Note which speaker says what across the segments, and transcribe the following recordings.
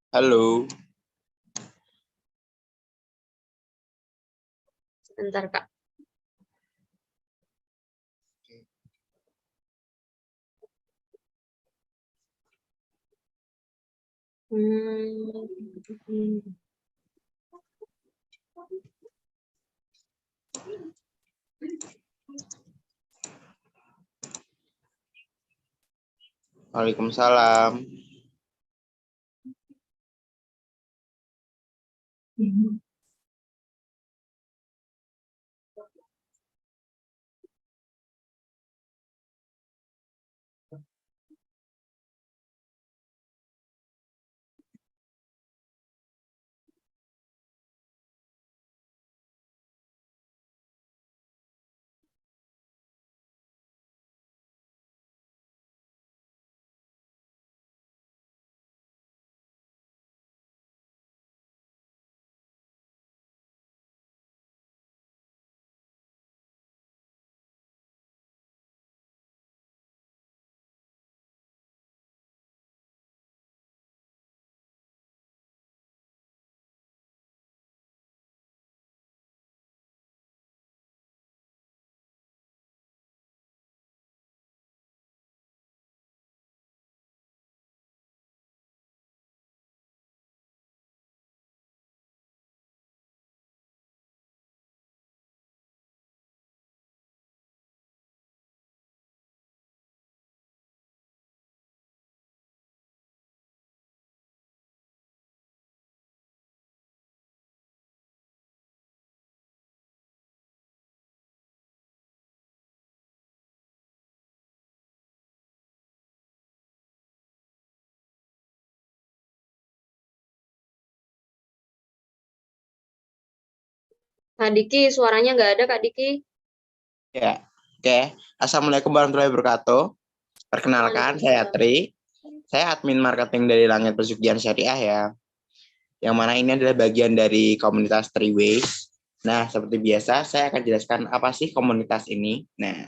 Speaker 1: Halo.
Speaker 2: Sebentar, Kak.
Speaker 1: Waalaikumsalam.
Speaker 2: Kak Diki, suaranya nggak ada, Kak Diki.
Speaker 1: Ya, oke. Assalamualaikum warahmatullahi wabarakatuh. Perkenalkan, saya
Speaker 2: Waalaikumsalam.
Speaker 1: Tri. Saya admin marketing dari Langit Pesugihan Syariah ya. Yang mana ini adalah bagian dari komunitas Triways. Nah, seperti biasa, saya akan jelaskan apa sih komunitas ini. Nah,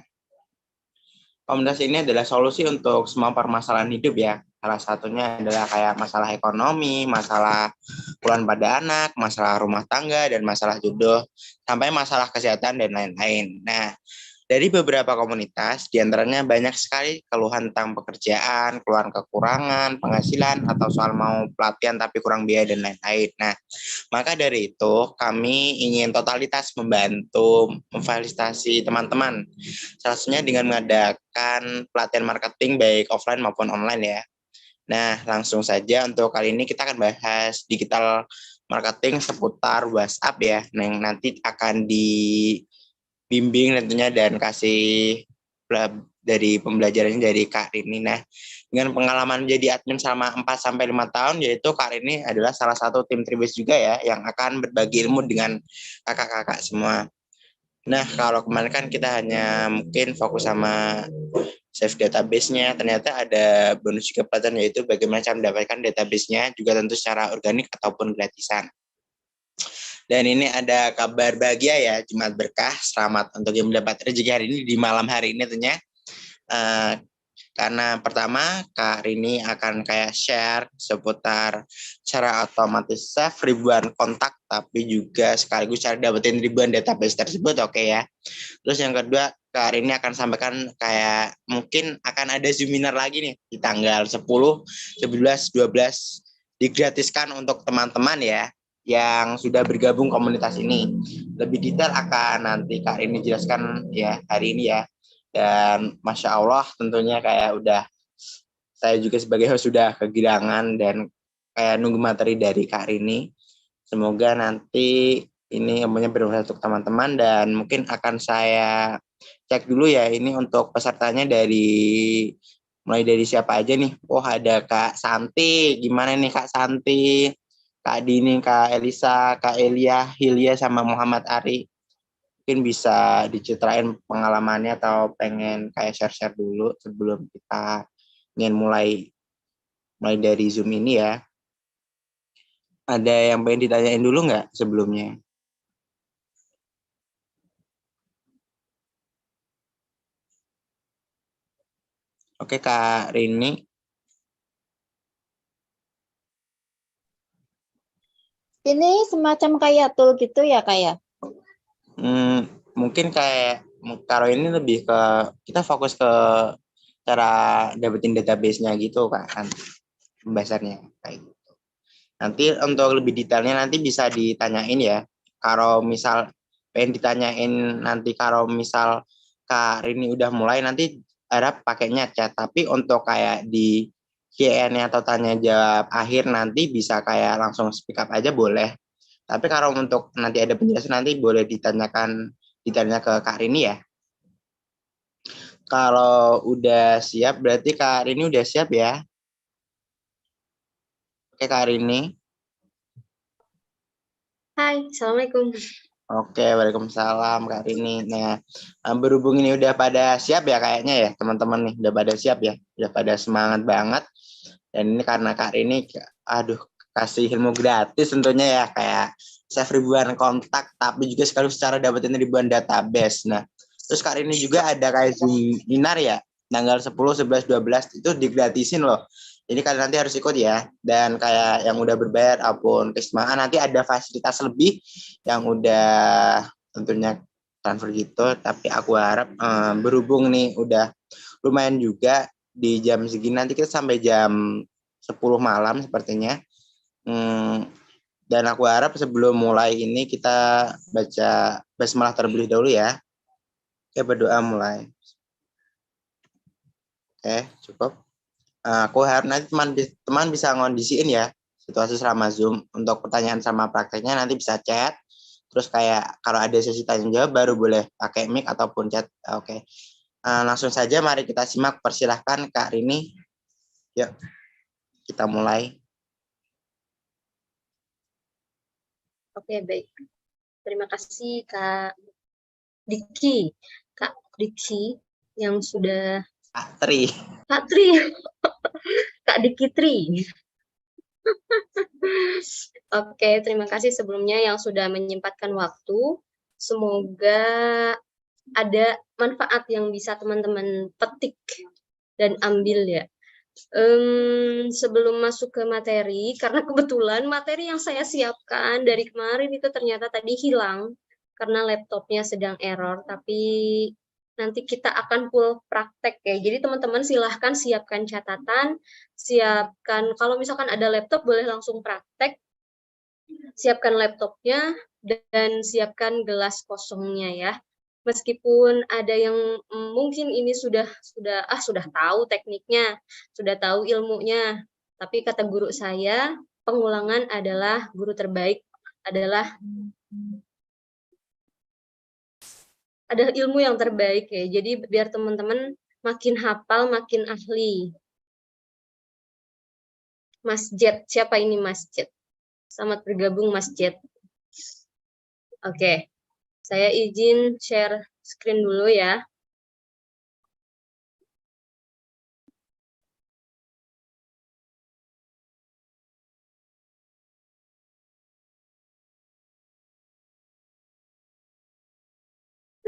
Speaker 1: komunitas ini adalah solusi untuk semua permasalahan hidup ya. Salah satunya adalah kayak masalah ekonomi, masalah keluhan pada anak, masalah rumah tangga, dan masalah jodoh, sampai masalah kesehatan dan lain-lain. Nah, dari beberapa komunitas, diantaranya banyak sekali keluhan tentang pekerjaan, keluhan kekurangan, penghasilan, atau soal mau pelatihan tapi kurang biaya dan lain-lain. Nah, maka dari itu kami ingin totalitas membantu memfasilitasi teman-teman. Salah satunya dengan mengadakan pelatihan marketing baik offline maupun online ya. Nah, langsung saja untuk kali ini kita akan bahas digital marketing seputar WhatsApp ya, yang nanti akan dibimbing tentunya dan kasih dari pembelajarannya dari Kak Rini. Nah, dengan pengalaman menjadi admin selama 4-5 tahun, yaitu Kak Rini adalah salah satu tim Tribus juga ya, yang akan berbagi ilmu dengan kakak-kakak semua. Nah, kalau kemarin kan kita hanya mungkin fokus sama save database-nya, ternyata ada bonus juga pelatihan, yaitu bagaimana cara mendapatkan database-nya, juga tentu secara organik ataupun gratisan. Dan ini ada kabar bahagia ya, Jumat Berkah, selamat untuk yang mendapat rezeki hari ini di malam hari ini tentunya. Karena pertama Kak Rini akan kayak share seputar cara otomatis save ribuan kontak, tapi juga sekaligus cara dapetin ribuan database tersebut, oke ya. Terus yang kedua, Kak Rini akan sampaikan kayak mungkin akan ada seminar lagi nih di tanggal 10, 11, 12 digratiskan untuk teman-teman ya yang sudah bergabung komunitas ini. Lebih detail akan nanti Kak Rini jelaskan ya hari ini ya. Dan Masya Allah tentunya kayak udah, saya juga sebagai host sudah kegirangan dan kayak nunggu materi dari Kak Rini. Semoga nanti ini ilmunya bermanfaat untuk teman-teman, dan mungkin akan saya cek dulu ya ini untuk pesertanya mulai dari siapa aja nih. Oh, ada Kak Santi, gimana nih Kak Santi, Kak Dini, Kak Elisa, Kak Elia, Hilya, sama Muhammad Ari. Mungkin bisa diceritain pengalamannya atau pengen kayak share-share dulu sebelum kita ingin mulai dari Zoom ini ya. Ada yang pengen ditanyain dulu nggak sebelumnya? Oke Kak Rini.
Speaker 3: Ini semacam kayak tool gitu ya, kayak.
Speaker 1: Mungkin kayak kalau ini lebih ke kita fokus ke cara dapetin database-nya gitu kan pembahasannya kayak gitu. Nanti untuk lebih detailnya nanti bisa ditanyain ya. Kalau misal pengen ditanyain nanti kalau misal Kak Rini udah mulai nanti harap pakainya chat. Tapi untuk kayak di Q&A atau tanya jawab akhir nanti bisa kayak langsung speak up aja boleh. Tapi kalau untuk nanti ada penjelasan nanti boleh ditanya ke Kak Rini ya. Kalau udah siap berarti Kak Rini udah siap ya. Oke Kak Rini.
Speaker 2: Hai, Assalamualaikum.
Speaker 1: Oke, waalaikumsalam Kak Rini. Nah, berhubung ini udah pada siap ya kayaknya ya teman-teman nih, udah pada siap ya, udah pada semangat banget. Dan ini karena Kak Rini, aduh kasih ilmu gratis tentunya ya, kayak save ribuan kontak, tapi juga sekaligus secara dapetin ribuan database. Nah, terus Kak Rini juga ada kayak seminar ya, tanggal 10, 11, 12 itu digratisin loh. Jadi kalian nanti harus ikut ya. Dan kayak yang udah berbayar apapun keistimewaan nanti ada fasilitas lebih yang udah tentunya transfer gitu. Tapi aku harap berhubung nih udah lumayan juga di jam segini nanti kita sampai jam 10 malam sepertinya. Dan aku harap sebelum mulai ini kita baca basmalah terlebih dahulu ya. Oke, berdoa mulai. Oke, cukup. Aku harap nanti teman bisa ngondisiin ya situasi selama Zoom. Untuk pertanyaan sama prakteknya nanti bisa chat. Terus kayak kalau ada sesi tanya jawab baru boleh pakai mic ataupun chat. Oke. Langsung saja mari kita simak. Persilahkan Kak Rini. Yuk, kita mulai.
Speaker 2: Oke, baik. Terima kasih Kak Diki. Kak Diki yang sudah...
Speaker 1: Kak Tri.
Speaker 2: Kak Tri. Kak Diki Tri. Oke, terima kasih sebelumnya yang sudah menyempatkan waktu. Semoga ada manfaat yang bisa teman-teman petik dan ambil ya. Sebelum masuk ke materi, karena kebetulan materi yang saya siapkan dari kemarin itu ternyata tadi hilang karena laptopnya sedang error, tapi nanti kita akan full praktek ya. Jadi teman-teman silahkan siapkan catatan, siapkan kalau misalkan ada laptop boleh langsung praktek, siapkan laptopnya dan siapkan gelas kosongnya ya. Meskipun ada yang mungkin ini sudah tahu tekniknya, sudah tahu ilmunya, tapi kata guru saya, pengulangan adalah guru terbaik, adalah ilmu yang terbaik ya. Jadi biar teman-teman makin hafal, makin ahli. Mas Jet, siapa ini Mas Jet? Selamat bergabung Mas Jet. Oke. Saya izin share screen dulu ya.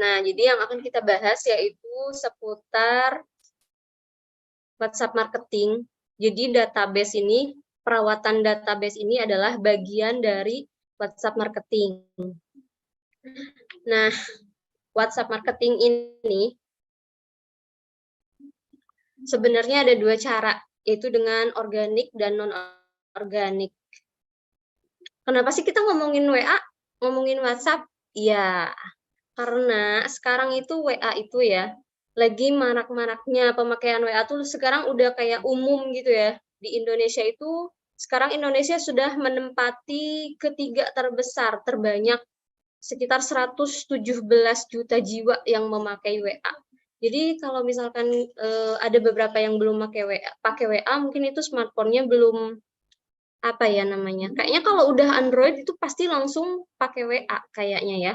Speaker 2: Nah, jadi yang akan kita bahas yaitu seputar WhatsApp marketing. Jadi database ini, perawatan database ini adalah bagian dari WhatsApp marketing. Nah, WhatsApp marketing ini sebenarnya ada dua cara, yaitu dengan organik dan non-organik. Kenapa sih kita ngomongin WA, ngomongin WhatsApp? Ya, karena sekarang itu WA itu ya, lagi marak-maraknya pemakaian WA tuh sekarang udah kayak umum gitu ya. Di Indonesia itu, sekarang Indonesia sudah menempati ketiga terbesar, terbanyak, sekitar 117 juta jiwa yang memakai WA. Jadi kalau misalkan ada beberapa yang belum pakai WA, mungkin itu smartphone-nya belum apa ya namanya. Kayaknya kalau udah Android itu pasti langsung pakai WA kayaknya ya.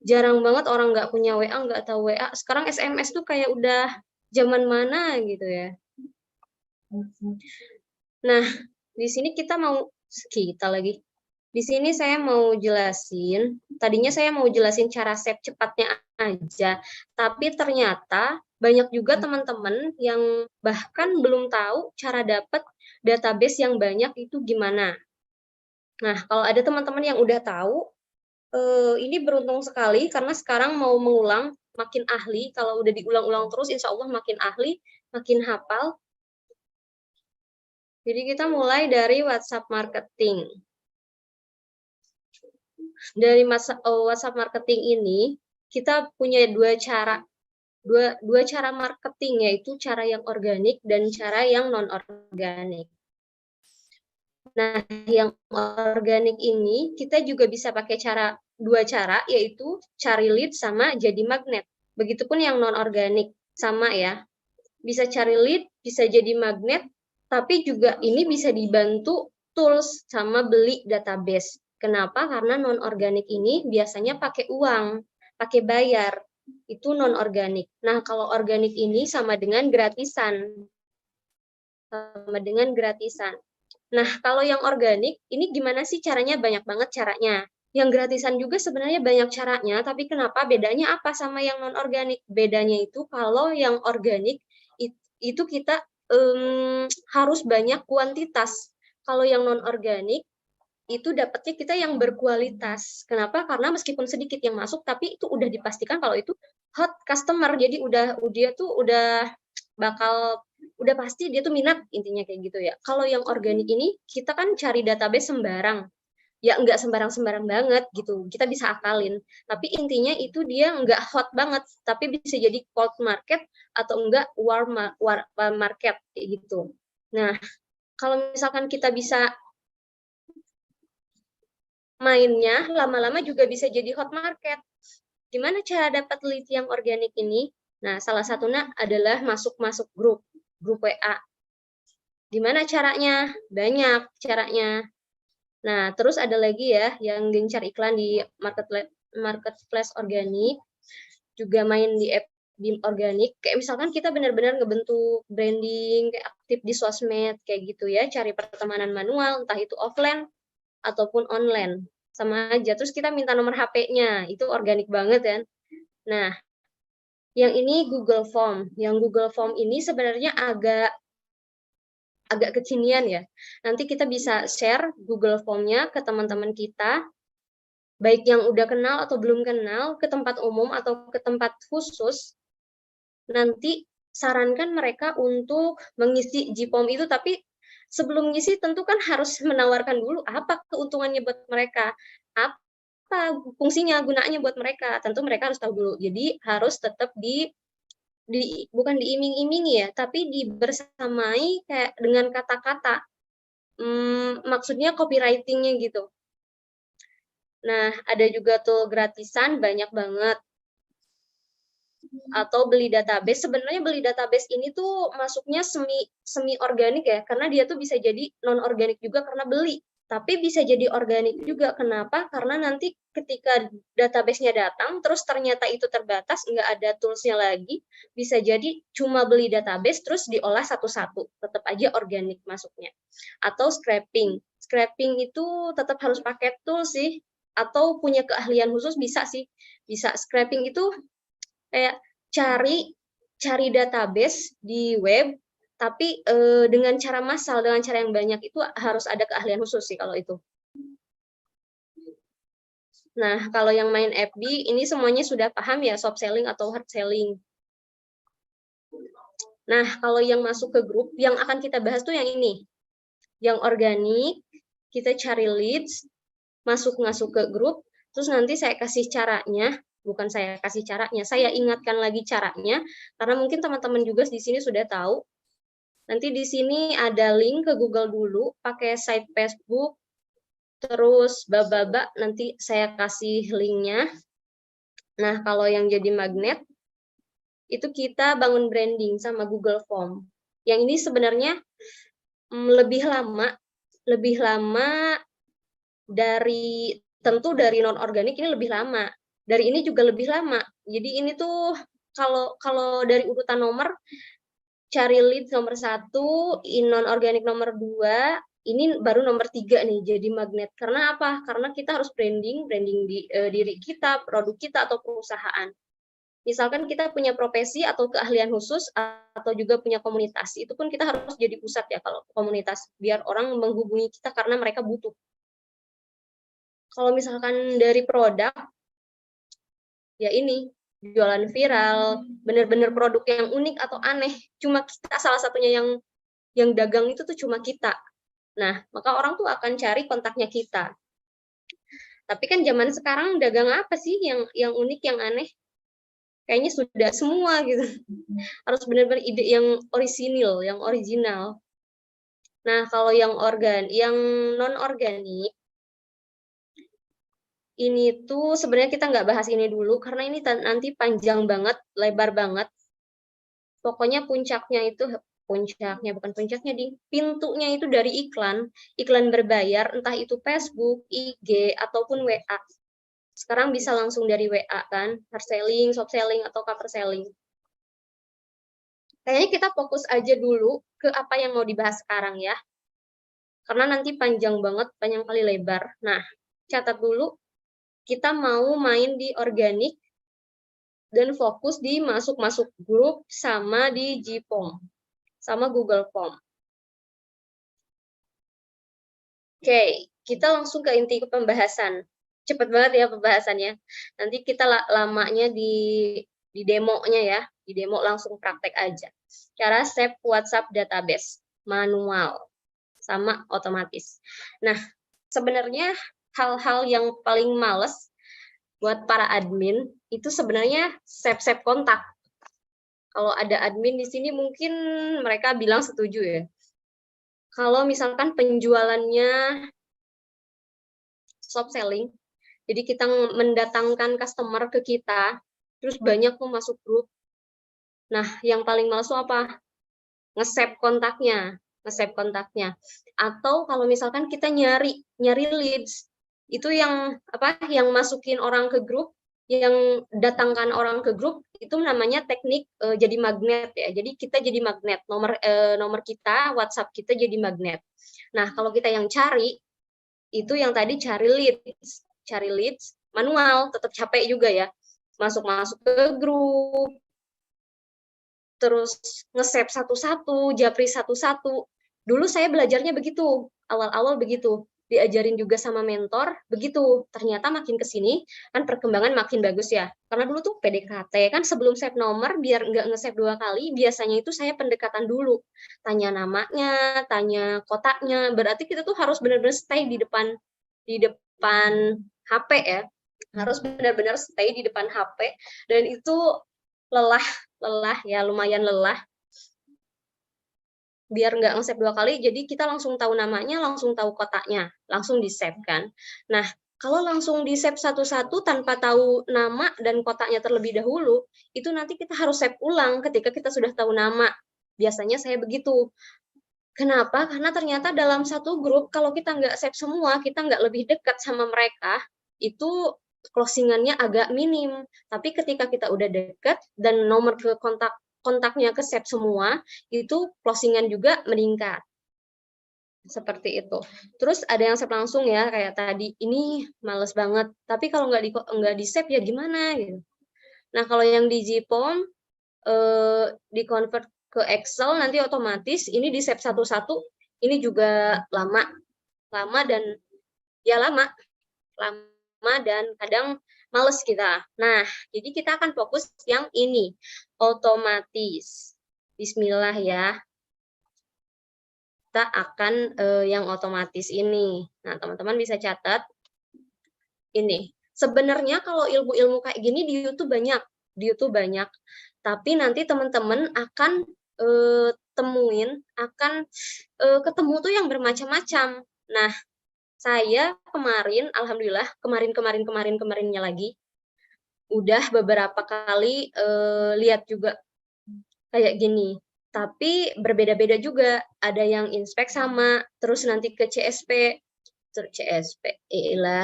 Speaker 2: Jarang banget orang nggak punya WA, nggak tahu WA. Sekarang SMS tuh kayak udah zaman mana gitu ya. Nah, di sini di sini saya mau jelasin, tadinya saya mau jelasin cara save cepatnya aja, tapi ternyata banyak juga teman-teman yang bahkan belum tahu cara dapat database yang banyak itu gimana. Nah, kalau ada teman-teman yang udah tahu, ini beruntung sekali karena sekarang mau mengulang, makin ahli. Kalau udah diulang-ulang terus, insya Allah makin ahli, makin hafal. Jadi kita mulai dari WhatsApp marketing. Dari WhatsApp marketing ini, kita punya dua cara marketing, yaitu cara yang organik dan cara yang non-organik. Nah, yang organik ini kita juga bisa pakai dua cara, yaitu cari lead sama jadi magnet. Begitupun yang non-organik, sama ya. Bisa cari lead, bisa jadi magnet, tapi juga ini bisa dibantu tools sama beli database. Kenapa? Karena non-organik ini biasanya pakai uang, pakai bayar. Itu non-organik. Nah, kalau organik ini sama dengan gratisan. Nah, kalau yang organik, ini gimana sih caranya? Banyak banget caranya. Yang gratisan juga sebenarnya banyak caranya, tapi kenapa bedanya apa sama yang non-organik? Bedanya itu kalau yang organik, itu kita harus banyak kuantitas. Kalau yang non-organik, itu dapatnya kita yang berkualitas. Kenapa? Karena meskipun sedikit yang masuk, tapi itu udah dipastikan kalau itu hot customer. Jadi dia tuh udah pasti dia tuh minat, intinya kayak gitu ya. Kalau yang organik ini kita kan cari database sembarang. Ya nggak sembarang-sembarang banget gitu. Kita bisa akalin. Tapi intinya itu dia nggak hot banget, tapi bisa jadi cold market atau enggak warm market kayak gitu. Nah, kalau misalkan kita bisa mainnya, lama-lama juga bisa jadi hot market. Gimana cara dapat lead yang organik ini? Nah, salah satunya adalah masuk grup WA. Gimana caranya? Banyak caranya. Nah, terus ada lagi ya yang gencar iklan di marketplace organik, juga main di app di organik. Kayak misalkan kita benar-benar ngebentuk branding, kayak aktif di sosmed, kayak gitu ya, cari pertemanan manual, entah itu offline ataupun online. Sama aja. Terus kita minta nomor HP-nya, itu organik banget kan. Nah, yang ini Google Form. Yang Google Form ini sebenarnya agak kekinian ya. Nanti kita bisa share Google Form-nya ke teman-teman kita, baik yang udah kenal atau belum kenal, ke tempat umum atau ke tempat khusus. Nanti sarankan mereka untuk mengisi JPOM itu, tapi sebelum ngisi tentu kan harus menawarkan dulu apa keuntungannya buat mereka, apa fungsinya, gunanya buat mereka. Tentu mereka harus tahu dulu. Jadi harus tetap bukan diiming-imingi ya, tapi dibersamai kayak dengan kata-kata. Maksudnya copywriting-nya gitu. Nah, ada juga tuh gratisan banyak banget. Atau beli database. Sebenarnya beli database ini tuh masuknya semi organik ya, karena dia tuh bisa jadi non organik juga karena beli. Tapi bisa jadi organik juga. Kenapa? Karena nanti ketika database-nya datang, terus ternyata itu terbatas, nggak ada tools-nya lagi, bisa jadi cuma beli database, terus diolah satu-satu. Tetap aja organik masuknya. Atau scraping. Scraping itu tetap harus pakai tools sih. Atau punya keahlian khusus bisa sih. Bisa. Scraping itu kayak cari database di web, tapi dengan cara massal, dengan cara yang banyak, itu harus ada keahlian khusus sih kalau itu. Nah, kalau yang main FB, ini semuanya sudah paham ya, soft selling atau hard selling. Nah, kalau yang masuk ke grup, yang akan kita bahas tuh yang ini. Yang organik, kita cari leads, masuk ke grup, terus nanti saya kasih caranya, bukan saya kasih caranya, saya ingatkan lagi caranya, karena mungkin teman-teman juga di sini sudah tahu. Nanti di sini ada link ke Google dulu, pakai site Facebook, terus bababa, nanti saya kasih linknya. Nah, kalau yang jadi magnet, itu kita bangun branding sama Google Form. Yang ini sebenarnya lebih lama dari non-organik ini lebih lama. Dari ini juga lebih lama. Jadi ini tuh kalau dari urutan nomor, cari lead nomor 1, non-organik nomor 2, ini baru nomor 3 nih jadi magnet. Karena apa? Karena kita harus branding di diri kita, produk kita atau perusahaan. Misalkan kita punya profesi atau keahlian khusus atau juga punya komunitas, itu pun kita harus jadi pusat ya kalau komunitas, biar orang menghubungi kita karena mereka butuh. Kalau misalkan dari produk, ya ini, jualan viral, bener-bener produk yang unik atau aneh, cuma kita salah satunya yang dagang itu tuh cuma kita. Nah, maka orang tuh akan cari kontaknya kita. Tapi kan zaman sekarang dagang apa sih yang unik, yang aneh? Kayaknya sudah semua gitu. Harus benar-benar ide yang original. Nah, kalau yang non organik, ini tuh sebenarnya kita nggak bahas ini dulu karena ini nanti panjang banget, lebar banget. Pokoknya pintunya itu dari iklan berbayar, entah itu Facebook, IG, ataupun WA. Sekarang bisa langsung dari WA kan, hard selling, soft selling, atau cover selling. Kayaknya kita fokus aja dulu ke apa yang mau dibahas sekarang ya. Karena nanti panjang banget, panjang kali lebar. Nah, catat dulu, kita mau main di organik, dan fokus di masuk grup sama di Gpom, sama Google Form. Oke, kita langsung ke inti pembahasan. Cepet banget ya pembahasannya. Nanti kita lamanya di demonya ya. Di demo langsung praktek aja. Cara save WhatsApp database. Manual. Sama otomatis. Nah, sebenarnya hal-hal yang paling males buat para admin itu sebenarnya save kontak. Kalau ada admin di sini mungkin mereka bilang setuju ya. Kalau misalkan penjualannya soft selling, jadi kita mendatangkan customer ke kita, terus banyak tuh masuk grup. Nah, yang paling males tuh apa? Nge-save kontaknya. Atau kalau misalkan kita nyari leads, itu yang masukin orang ke grup, yang datangkan orang ke grup, itu namanya teknik jadi magnet ya. Jadi kita jadi magnet, nomor kita, WhatsApp kita jadi magnet. Nah, kalau kita yang cari, itu yang tadi cari leads manual, tetap capek juga ya. Masuk ke grup, terus nge-save satu-satu, japri satu-satu. Dulu saya belajarnya begitu, awal-awal begitu, diajarin juga sama mentor, begitu. Ternyata makin kesini, kan perkembangan makin bagus ya. Karena dulu tuh PDKT, kan sebelum save nomor, biar nggak nge-save 2 kali, biasanya itu saya pendekatan dulu. Tanya namanya, tanya kotaknya, berarti kita tuh harus benar-benar stay di depan HP ya. Harus benar-benar stay di depan HP, dan itu lelah ya, lumayan lelah. Biar nggak nge-save 2 kali, jadi kita langsung tahu namanya, langsung tahu kotaknya, langsung di-save kan. Nah, kalau langsung di-save satu-satu tanpa tahu nama dan kotaknya terlebih dahulu, itu nanti kita harus save ulang ketika kita sudah tahu nama. Biasanya saya begitu. Kenapa? Karena ternyata dalam satu grup, kalau kita nggak save semua, kita nggak lebih dekat sama mereka, itu closingannya agak minim. Tapi ketika kita udah dekat dan nomor ke kontaknya ke save semua, itu closingan juga meningkat. Seperti itu. Terus ada yang save langsung ya, kayak tadi, ini males banget. Tapi kalau nggak di save ya gimana gitu. Nah, kalau yang di Gpom, di convert ke Excel, nanti otomatis ini di save satu-satu, ini juga lama dan kadang males kita. Nah, jadi kita akan fokus yang ini, otomatis. Bismillah ya. Kita akan yang otomatis ini. Nah, teman-teman bisa catat. Ini. Sebenarnya kalau ilmu-ilmu kayak gini di YouTube banyak. Tapi nanti teman-teman akan ketemu tuh yang bermacam-macam. Nah, saya alhamdulillah kemarinnya lagi, udah beberapa kali lihat juga kayak gini. Tapi berbeda-beda juga. Ada yang inspek sama, terus nanti ke CSP,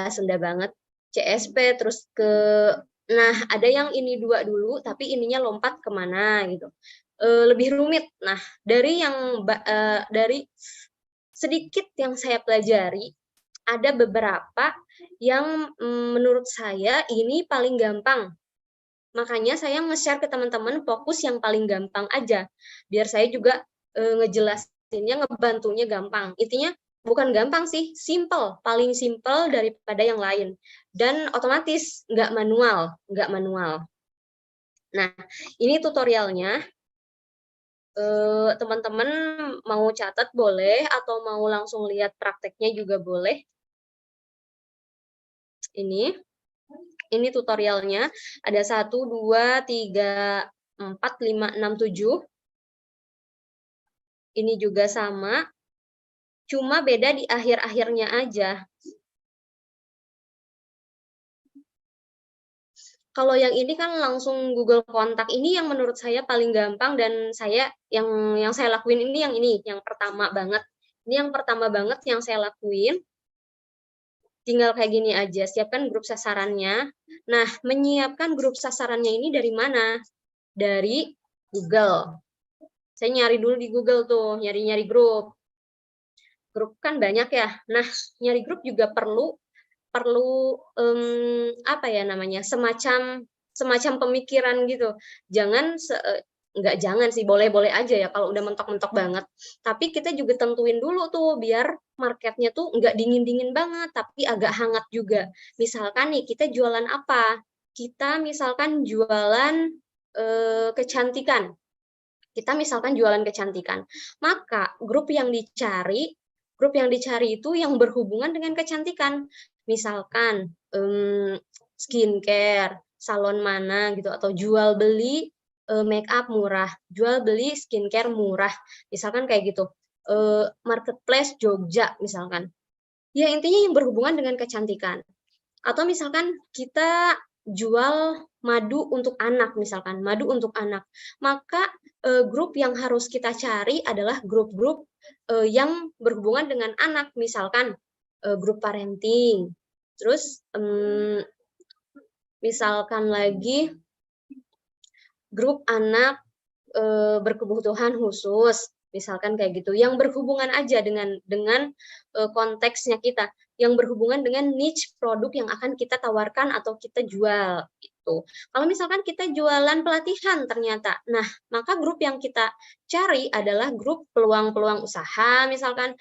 Speaker 2: Sunda banget. CSP, terus nah ada yang ini 2 dulu, tapi ininya lompat kemana gitu. Lebih rumit. Nah, dari sedikit yang saya pelajari, ada beberapa yang menurut saya ini paling gampang. Makanya saya nge-share ke teman-teman fokus yang paling gampang aja. Biar saya juga ngejelasinnya, ngebantunya gampang. Intinya bukan gampang sih, simple, paling simple daripada yang lain. Dan otomatis nggak manual. Nah, ini tutorialnya. Teman-teman mau catat boleh, atau mau langsung lihat prakteknya juga boleh. Ini tutorialnya. Ada 1, 2, 3, 4, 5, 6, 7. Ini juga sama. Cuma beda di akhir-akhirnya aja. Kalau yang ini kan langsung Google Kontak. Ini yang menurut saya paling gampang, dan yang saya lakuin ini yang pertama banget. Ini yang pertama banget yang saya lakuin. Tinggal kayak gini aja, siapkan grup sasarannya. Nah, menyiapkan grup sasarannya ini dari mana? Dari Google. Saya nyari dulu di Google tuh, nyari-nyari grup. Grup kan banyak ya. Nah, nyari grup juga perlu apa ya namanya, semacam pemikiran gitu. Nggak jangan sih, boleh-boleh aja ya kalau udah mentok-mentok banget. Tapi kita juga tentuin dulu tuh biar marketnya tuh nggak dingin-dingin banget, tapi agak hangat juga. Misalkan nih kita jualan apa? Kita misalkan jualan kecantikan. Kita misalkan jualan kecantikan. Maka grup yang dicari itu yang berhubungan dengan kecantikan. Misalkan skincare, salon mana gitu, atau jual beli make up murah, jual beli skincare murah, misalkan kayak gitu. Marketplace Jogja misalkan. Ya intinya yang berhubungan dengan kecantikan. Atau misalkan kita jual madu untuk anak, misalkan madu untuk anak, maka grup yang harus kita cari adalah grup-grup yang berhubungan dengan anak, misalkan grup parenting. Terus misalkan lagi grup anak berkebutuhan khusus, misalkan kayak gitu, yang berhubungan aja dengan konteksnya kita, yang berhubungan dengan niche produk yang akan kita tawarkan atau kita jual gitu. Kalau misalkan kita jualan pelatihan ternyata, nah maka grup yang kita cari adalah grup peluang-peluang usaha, misalkan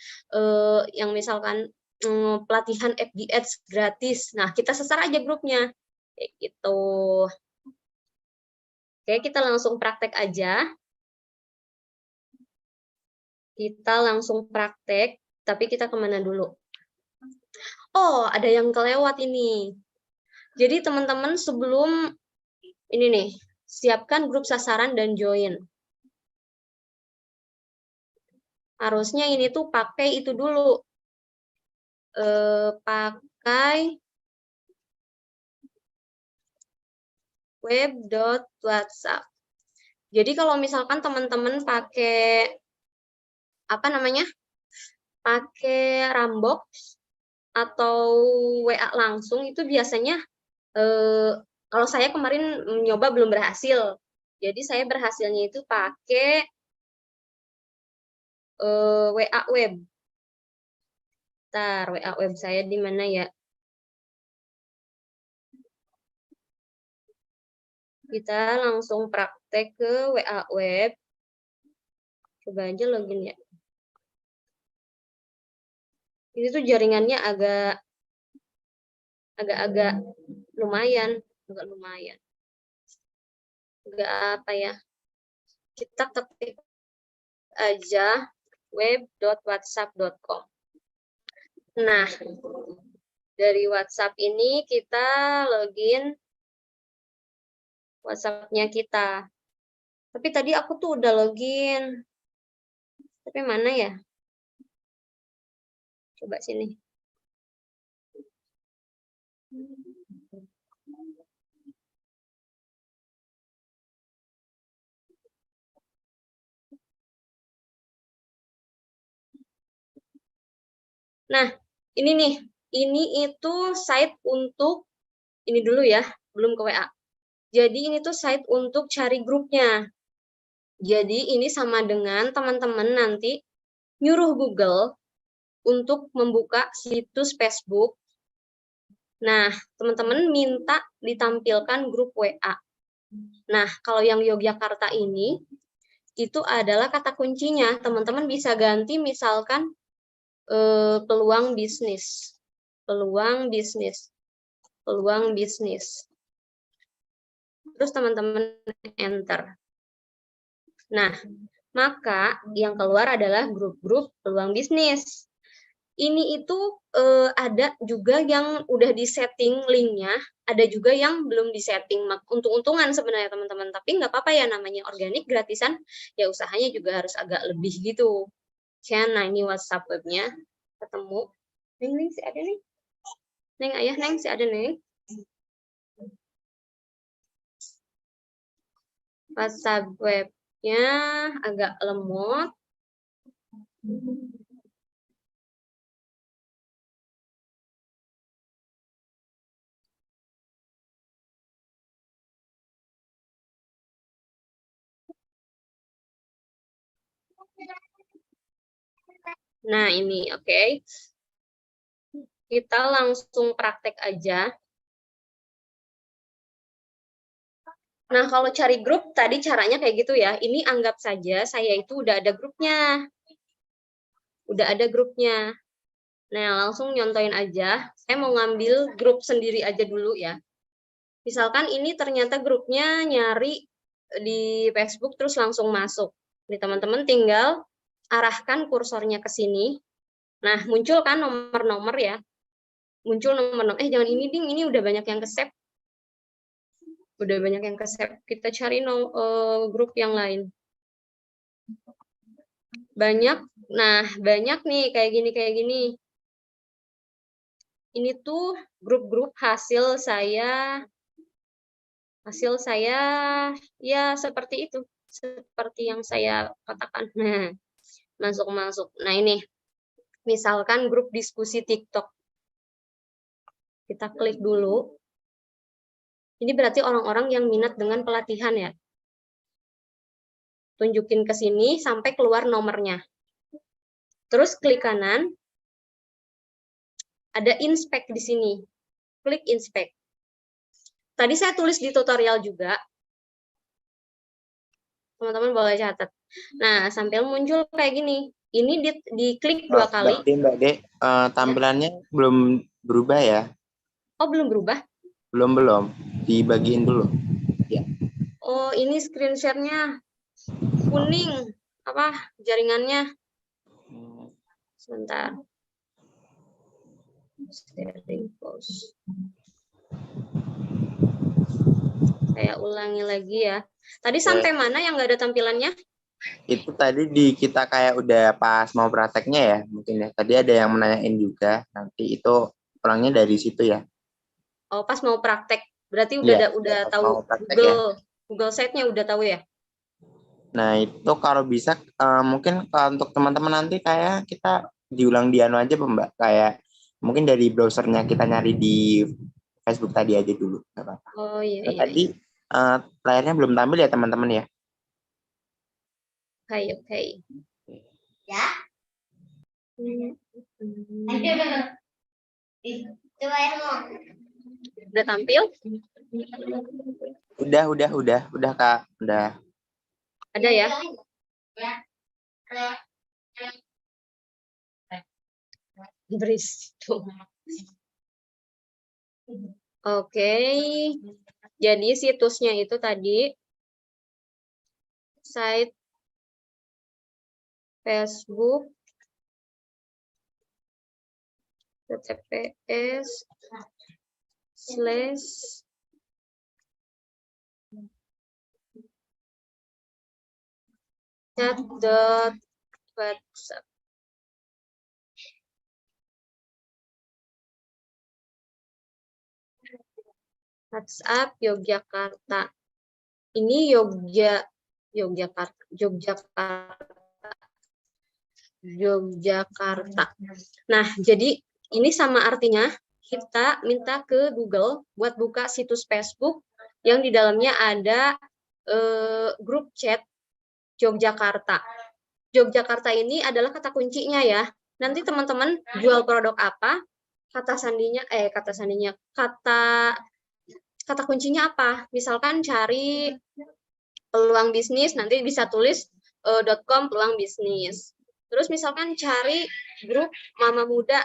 Speaker 2: yang misalkan pelatihan FB Ads gratis. Nah kita sasar aja grupnya kayak gitu. Oke, kita langsung praktek aja. Kita langsung praktek, tapi kita kemana dulu? Oh, ada yang kelewat ini. Jadi teman-teman sebelum ini nih, siapkan grup sasaran dan join. Harusnya ini tuh pakai itu dulu. Pakai web.whatsapp. Jadi kalau misalkan teman-teman pakai apa namanya? Pakai Rambox atau WA langsung, itu biasanya kalau saya kemarin nyoba belum berhasil. Jadi saya berhasilnya itu pakai WA web. Bentar, WA web saya di mana ya? Kita langsung praktek ke WA web. Coba aja login ya. Ini tuh jaringannya agak lumayan, Agak apa ya? Kita ketik aja web.whatsapp.com. Nah, dari WhatsApp ini kita login WhatsApp-nya kita. Tapi tadi aku tuh udah login. Tapi mana ya? Coba sini. Nah, ini nih. Ini itu site untuk, ini dulu ya, belum ke WA. Jadi ini tuh site untuk cari grupnya. Jadi ini sama dengan teman-teman nanti nyuruh Google untuk membuka situs Facebook. Nah, teman-teman minta ditampilkan grup WA. Nah, kalau yang Yogyakarta ini, itu adalah kata kuncinya. Teman-teman bisa ganti misalkan peluang bisnis. Peluang bisnis. Peluang bisnis. Terus teman-teman enter. Nah, maka yang keluar adalah grup-grup peluang bisnis. Ini itu ada juga yang udah disetting linknya, ada juga yang belum disetting. Untung-untungan sebenarnya teman-teman, tapi nggak apa-apa ya, namanya organik gratisan, ya usahanya juga harus agak lebih gitu. Nah ini WhatsApp webnya, ketemu. Neng si ada nih. Neng ayah neng si ada neng. WhatsApp webnya agak lemot. Nah ini oke. Kita langsung praktek aja. Nah, kalau cari grup, tadi caranya kayak gitu ya. Ini anggap saja saya itu udah ada grupnya. Udah ada grupnya. Nah, langsung nyontoin aja. Saya mau ngambil grup sendiri aja dulu ya. Misalkan ini ternyata grupnya nyari di Facebook terus langsung masuk. Nih teman-teman tinggal arahkan kursornya ke sini. Nah, muncul kan nomor-nomor ya. Muncul nomor-nomor. Jangan ini ding, ini udah banyak yang ke-save. Udah banyak yang ke-save. Kita cari grup yang lain. Banyak. Nah, banyak nih kayak gini. Ini tuh grup-grup hasil saya ya seperti itu. Seperti yang saya katakan. Nah, masuk. Nah, ini misalkan grup diskusi TikTok. Kita klik dulu. Ini berarti orang-orang yang minat dengan pelatihan ya. Tunjukin ke sini sampai keluar nomornya. Terus klik kanan. Ada inspect di sini. Klik inspect. Tadi saya tulis di tutorial juga. Teman-teman boleh catat. Nah, sampai muncul kayak gini. Ini diklik 2 kali.
Speaker 1: Mbak De, tampilannya belum berubah ya?
Speaker 2: Oh, belum berubah?
Speaker 1: Belum. Dibagiin dulu. Ya.
Speaker 2: Oh, ini screen share-nya kuning. Apa jaringannya? Sebentar. Sharing post. Saya ulangi lagi ya. Tadi sampai mana yang nggak ada tampilannya?
Speaker 1: Itu tadi kita kayak udah pas mau prakteknya ya, mungkin ya. Tadi ada yang menanyain juga. Nanti itu pulangnya dari situ ya.
Speaker 2: Oh, pas mau praktek. Berarti udah tahu Google Site-nya udah tahu ya?
Speaker 1: Nah, itu kalau bisa mungkin untuk teman-teman nanti kayak kita diulang di anu aja, Mbak. Kayak mungkin dari browsernya kita nyari di Facebook tadi aja dulu. Nggak apa-apa.
Speaker 2: Oh iya.
Speaker 1: Tadi layarnya belum tampil ya, teman-teman ya?
Speaker 2: Oke.
Speaker 4: Ya. Coba ya mau.
Speaker 2: Udah tampil?
Speaker 1: Udah Kak, udah.
Speaker 2: Ada ya? Berisik. Oke. Jadi situsnya itu tadi site Facebook https /chat.whatsapp. WhatsApp Yogyakarta. Ini Yogyakarta. Nah, jadi ini sama artinya kita minta ke Google buat buka situs Facebook yang di dalamnya ada grup chat Yogyakarta. Yogyakarta ini adalah kata kuncinya ya. Nanti teman-teman jual produk apa, kata kuncinya apa? Misalkan cari peluang bisnis, nanti bisa tulis .com peluang bisnis. Terus misalkan cari grup mama muda,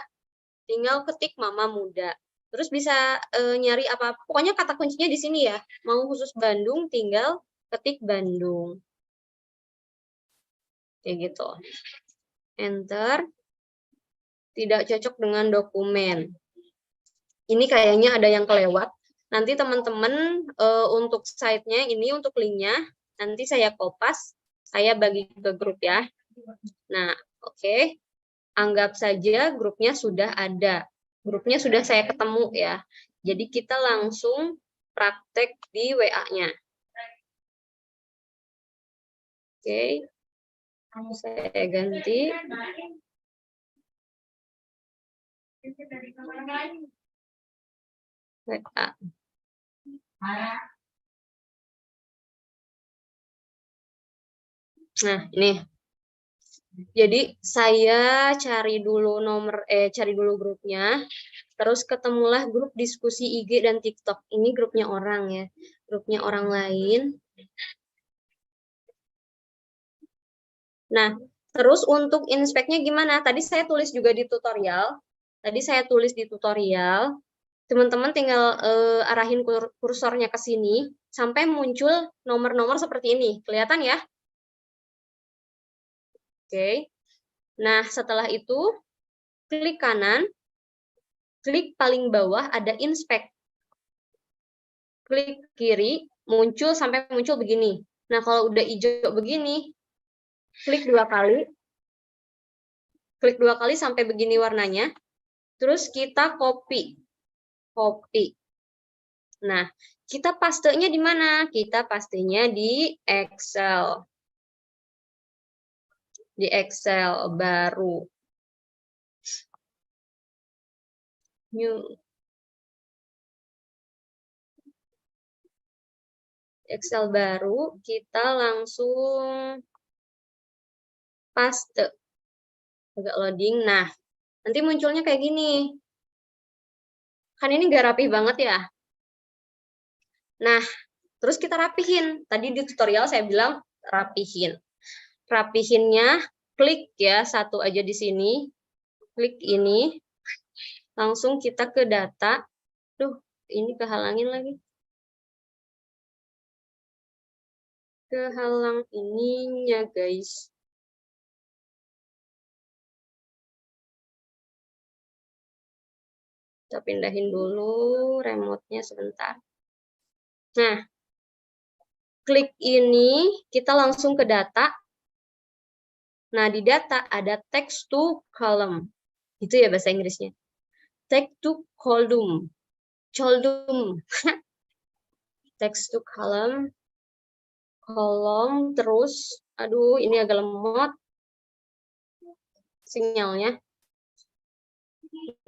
Speaker 2: tinggal ketik mama muda. Terus bisa nyari apa, pokoknya kata kuncinya di sini ya. Mau khusus Bandung, tinggal ketik Bandung. Kayak gitu. Enter. Tidak cocok dengan dokumen. Ini kayaknya ada yang kelewat. Nanti teman-teman untuk site-nya ini, untuk link-nya, nanti saya kopas, saya bagi ke grup ya. Nah, oke. Anggap saja grupnya sudah ada. Grupnya sudah saya ketemu ya. Jadi kita langsung praktek di WA-nya. Oke. Saya ganti. WA. Nah, ini. Jadi saya cari dulu cari dulu grupnya, terus ketemulah grup diskusi IG dan TikTok. Ini grupnya orang ya, grupnya orang lain. Nah, terus untuk inspeknya gimana? Tadi saya tulis juga di tutorial. Teman-teman tinggal arahin kursornya ke sini sampai muncul nomor-nomor seperti ini. Kelihatan ya? Oke. Nah, setelah itu klik kanan, klik paling bawah ada inspect. Klik kiri, muncul sampai muncul begini. Nah, kalau udah hijau begini, klik 2 kali. Klik 2 kali sampai begini warnanya. Terus kita copy. Nah, kita pastenya di mana? Kita pastenya di Excel. Di Excel baru. New. Excel baru, kita langsung paste. Agak loading. Nah, nanti munculnya kayak gini. Kan ini nggak rapih banget ya. Nah, terus kita rapihin. Tadi di tutorial saya bilang rapihin. Rapihinnya, klik ya, satu aja di sini. Klik ini. Langsung kita ke data. Duh, ini kehalangin lagi. Kehalang ininya, guys. Kita pindahin dulu remote-nya sebentar. Nah, klik ini, kita langsung ke data. Nah, di data ada text to column. Itu ya bahasa Inggrisnya. Text to column. Text to column. Kolom, terus, aduh, ini agak lemot sinyalnya.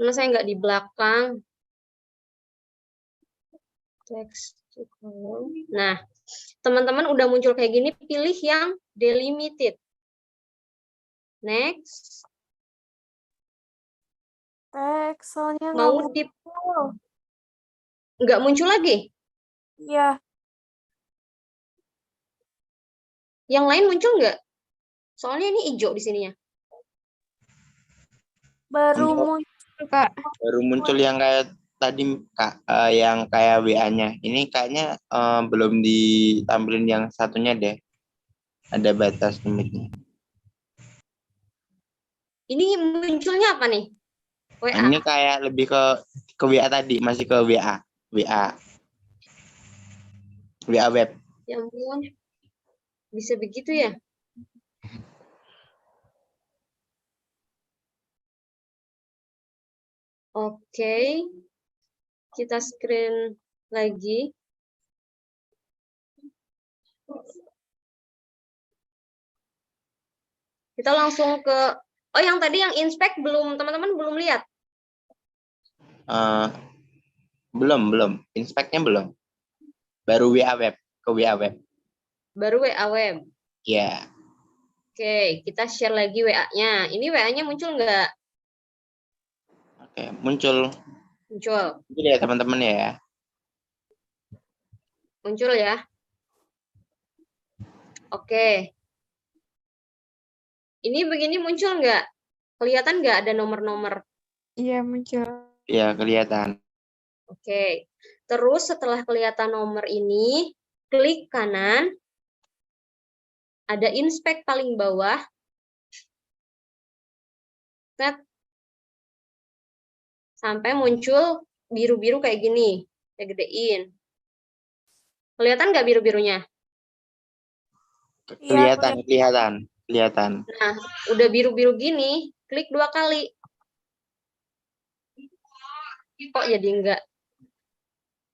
Speaker 2: Karena saya nggak di belakang. Text to column. Nah, teman-teman udah muncul kayak gini, pilih yang delimited. Next.
Speaker 5: Excelnya
Speaker 2: Mau nggak muncul lagi?
Speaker 5: Iya,
Speaker 2: Yang lain muncul nggak? Soalnya ini hijau di sininya.
Speaker 5: baru muncul, Kak.
Speaker 1: Baru muncul yang kayak tadi Kak, yang kayak WA-nya. Ini kayaknya belum ditampilin yang satunya deh. Ada batas limitnya.
Speaker 2: Ini munculnya apa nih? WA.
Speaker 1: Ini kayak lebih ke WA tadi, masih ke WA web.
Speaker 2: Ya ampun. Bisa begitu ya? Oke. Kita screen lagi. Kita langsung ke, oh yang tadi yang inspect belum, teman-teman belum lihat?
Speaker 1: Belum. Inspeknya belum. Baru WA web, ke WA web.
Speaker 2: Baru WA web.
Speaker 1: Ya.
Speaker 2: Oke, kita share lagi WA-nya. Ini WA-nya muncul nggak?
Speaker 1: Oke, muncul.
Speaker 2: Muncul.
Speaker 1: Muncul ya teman-teman ya.
Speaker 2: Muncul ya. Oke. Ini begini muncul nggak? Kelihatan nggak ada nomor-nomor?
Speaker 5: Iya, muncul.
Speaker 1: Ya, kelihatan.
Speaker 2: Oke. Terus setelah kelihatan nomor ini, klik kanan. Ada inspect paling bawah. Set. Sampai muncul biru-biru kayak gini. Saya gedein. Kelihatan nggak biru-birunya?
Speaker 5: Iya,
Speaker 1: Kelihatan.
Speaker 2: Nah, udah biru-biru gini, klik 2 kali. Kok jadi enggak?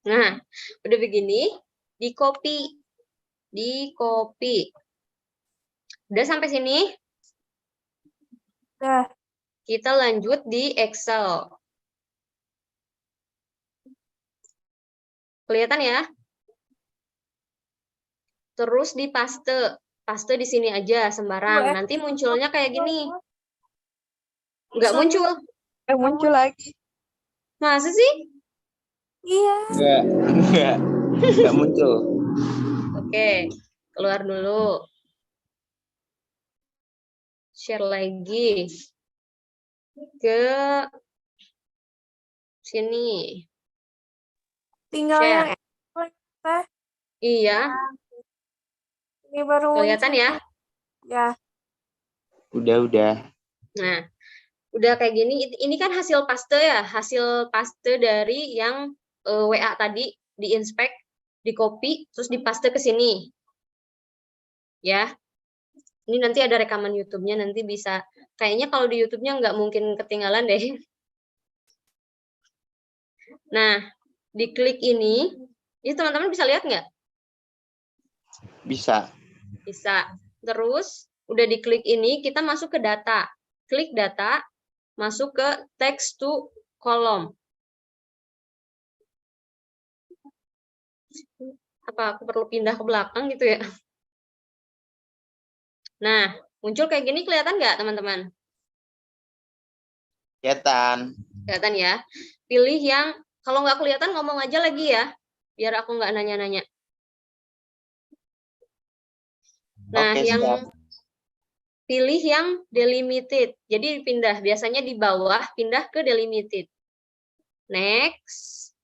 Speaker 2: Nah, udah begini, di copy. Udah sampai sini?
Speaker 5: Udah.
Speaker 2: Kita lanjut di Excel. Kelihatan ya? Terus di paste. Paste di sini aja sembarang. Nanti munculnya kayak gini. Enggak muncul.
Speaker 5: Muncul lagi.
Speaker 2: Masa sih?
Speaker 5: Iya.
Speaker 1: Enggak muncul.
Speaker 2: Oke, keluar dulu. Share lagi ke sini.
Speaker 5: Tinggal
Speaker 2: Share.
Speaker 5: yang teh.
Speaker 2: Iya,
Speaker 5: Ini baru
Speaker 2: kelihatan
Speaker 5: muncul.
Speaker 2: ya?
Speaker 5: Ya.
Speaker 1: Udah.
Speaker 2: Nah, udah kayak gini. Ini kan hasil paste ya, hasil paste dari yang WA tadi di-inspect, di-copy, terus dipaste ke sini. Ya. Ini nanti ada rekaman YouTube-nya, nanti bisa. Kayaknya kalau di YouTube-nya nggak mungkin ketinggalan deh. Nah, diklik ini teman-teman bisa lihat nggak?
Speaker 1: Bisa.
Speaker 2: Bisa. Terus, udah diklik ini, kita masuk ke data. Klik data, masuk ke text to column. Apa aku perlu pindah ke belakang gitu ya? Nah, muncul kayak gini, kelihatan nggak teman-teman?
Speaker 1: Kelihatan.
Speaker 2: Kelihatan ya. Pilih yang, kalau nggak kelihatan ngomong aja lagi ya, biar aku nggak nanya-nanya. Nah,
Speaker 1: Oke,
Speaker 2: yang
Speaker 1: siap.
Speaker 2: pilih yang delimited. Jadi pindah, biasanya di bawah, pindah ke delimited. Next.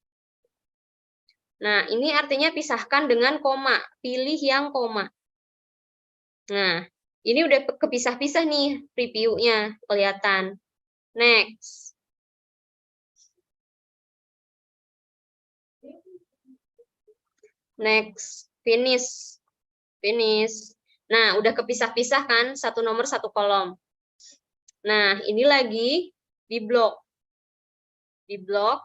Speaker 2: Nah, ini artinya pisahkan dengan koma. Pilih yang koma. Nah, ini udah kepisah-pisah nih preview-nya, kelihatan. Next. Next. Finish. Finish. Nah, udah kepisah-pisah kan, satu nomor satu kolom. Nah, ini lagi di blok. Di blok.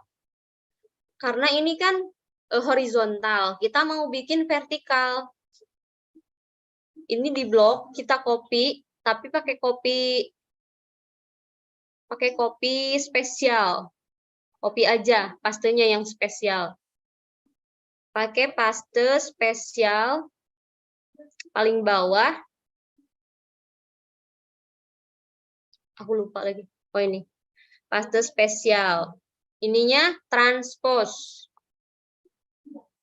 Speaker 2: Karena ini kan horizontal, kita mau bikin vertikal. Ini di blok, kita copy, tapi pakai copy spesial. Copy aja, pastenya yang spesial. Pakai paste spesial paling bawah. Aku lupa lagi. Oh ini. Paste spesial. Ininya transpose.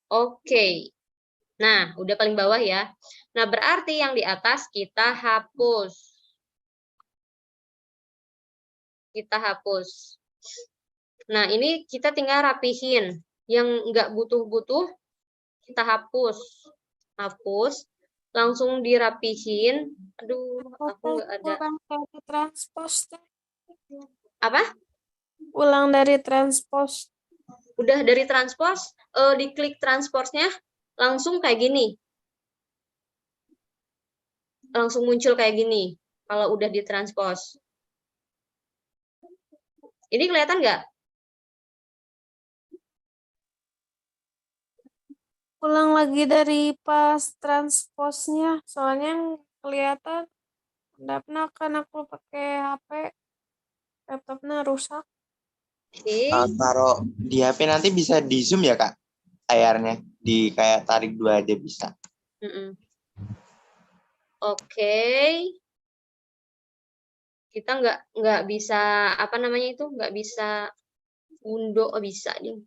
Speaker 2: Oke. Nah, udah paling bawah ya. Nah, berarti yang di atas kita hapus. Kita hapus. Nah, ini kita tinggal rapihin. Yang nggak butuh-butuh, kita hapus. Hapus. Langsung dirapihin. Aduh, aku nggak ada.
Speaker 5: Ulang dari transpose.
Speaker 2: Apa?
Speaker 5: Ulang dari transpose.
Speaker 2: Udah dari transpose, diklik transpose-nya, langsung kayak gini. Langsung muncul kayak gini, kalau udah ditranspose. Ini kelihatan nggak?
Speaker 5: Ulang lagi dari pas transpose-nya. Soalnya yang kelihatan pendapnya kan aku pakai HP. Laptopnya rusak.
Speaker 2: Oke.
Speaker 1: Taruh di HP nanti bisa di zoom ya Kak, layarnya di kayak tarik 2 aja bisa.
Speaker 2: Oke. Kita nggak bisa apa namanya itu, nggak bisa undo, bisa nih.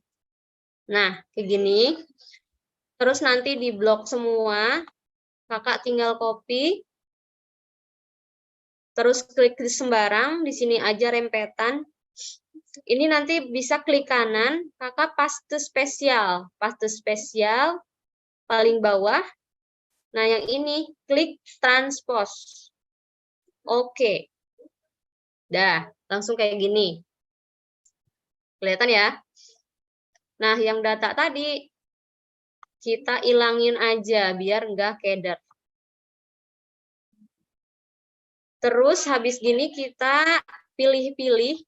Speaker 2: Nah kayak gini. Terus nanti di blok semua, kakak tinggal copy. terus klik di sembarang, di sini aja rempetan. Ini nanti bisa klik kanan, kakak paste spesial. Paste spesial, paling bawah. Nah, yang ini, klik transpose. Oke. Dah, langsung kayak gini. Kelihatan ya? Nah, yang data tadi, kita ilangin aja, biar nggak keder. Terus habis gini kita pilih-pilih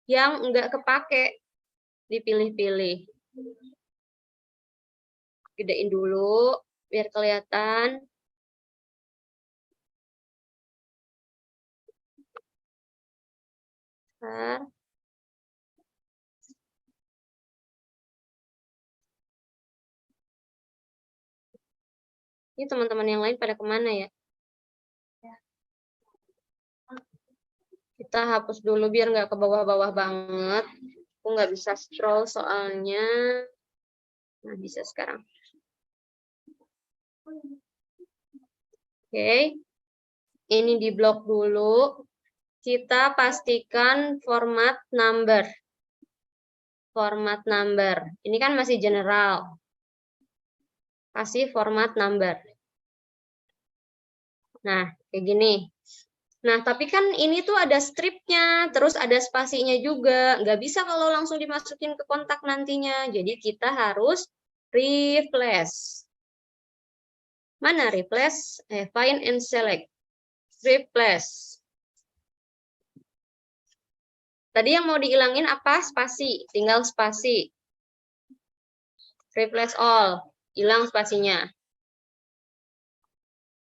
Speaker 2: yang enggak kepake, dipilih-pilih. Gedein dulu biar kelihatan. Bentar. Ini teman-teman yang lain pada kemana ya? Kita hapus dulu biar nggak ke bawah-bawah banget. Aku nggak bisa scroll soalnya. Nah, bisa sekarang. Oke. Ini di blok dulu. Kita pastikan format number. Format number. Ini kan masih general. Kasih format number. Nah, kayak gini. Nah, tapi kan ini tuh ada stripnya, terus ada spasinya juga. Nggak bisa kalau langsung dimasukin ke kontak nantinya. Jadi kita harus replace. Mana replace? Find and select. Replace. Tadi yang mau dihilangin apa? Spasi. Tinggal spasi. Replace all. Hilang spasinya.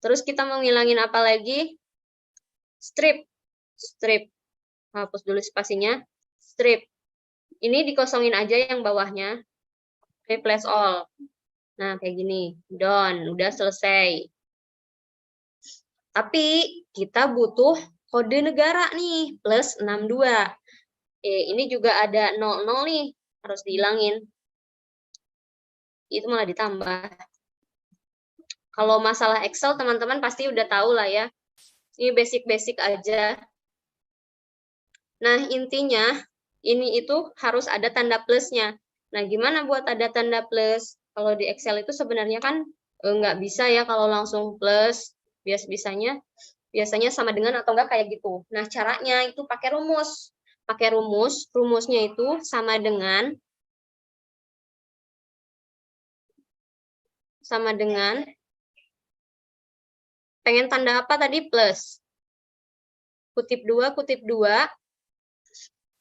Speaker 2: Terus kita mau ngilangin apa lagi? Strip. Strip. Hapus dulu spasinya. Strip. Ini dikosongin aja yang bawahnya. Replace all. Nah, kayak gini. Done. Udah selesai. Tapi kita butuh kode negara nih. Plus 62. Ini juga ada 00 nih. Harus dihilangin. Itu malah ditambah. Kalau masalah Excel, teman-teman pasti udah tahu lah ya. Ini basic-basic aja. Nah, intinya ini itu harus ada tanda plusnya. Nah, gimana buat ada tanda plus? Kalau di Excel itu sebenarnya kan nggak bisa ya kalau langsung plus. Biasanya sama dengan atau enggak kayak gitu. Nah, caranya itu pakai rumus. Pakai rumus, rumusnya itu sama dengan pengen tanda apa tadi? Plus. Kutip 2,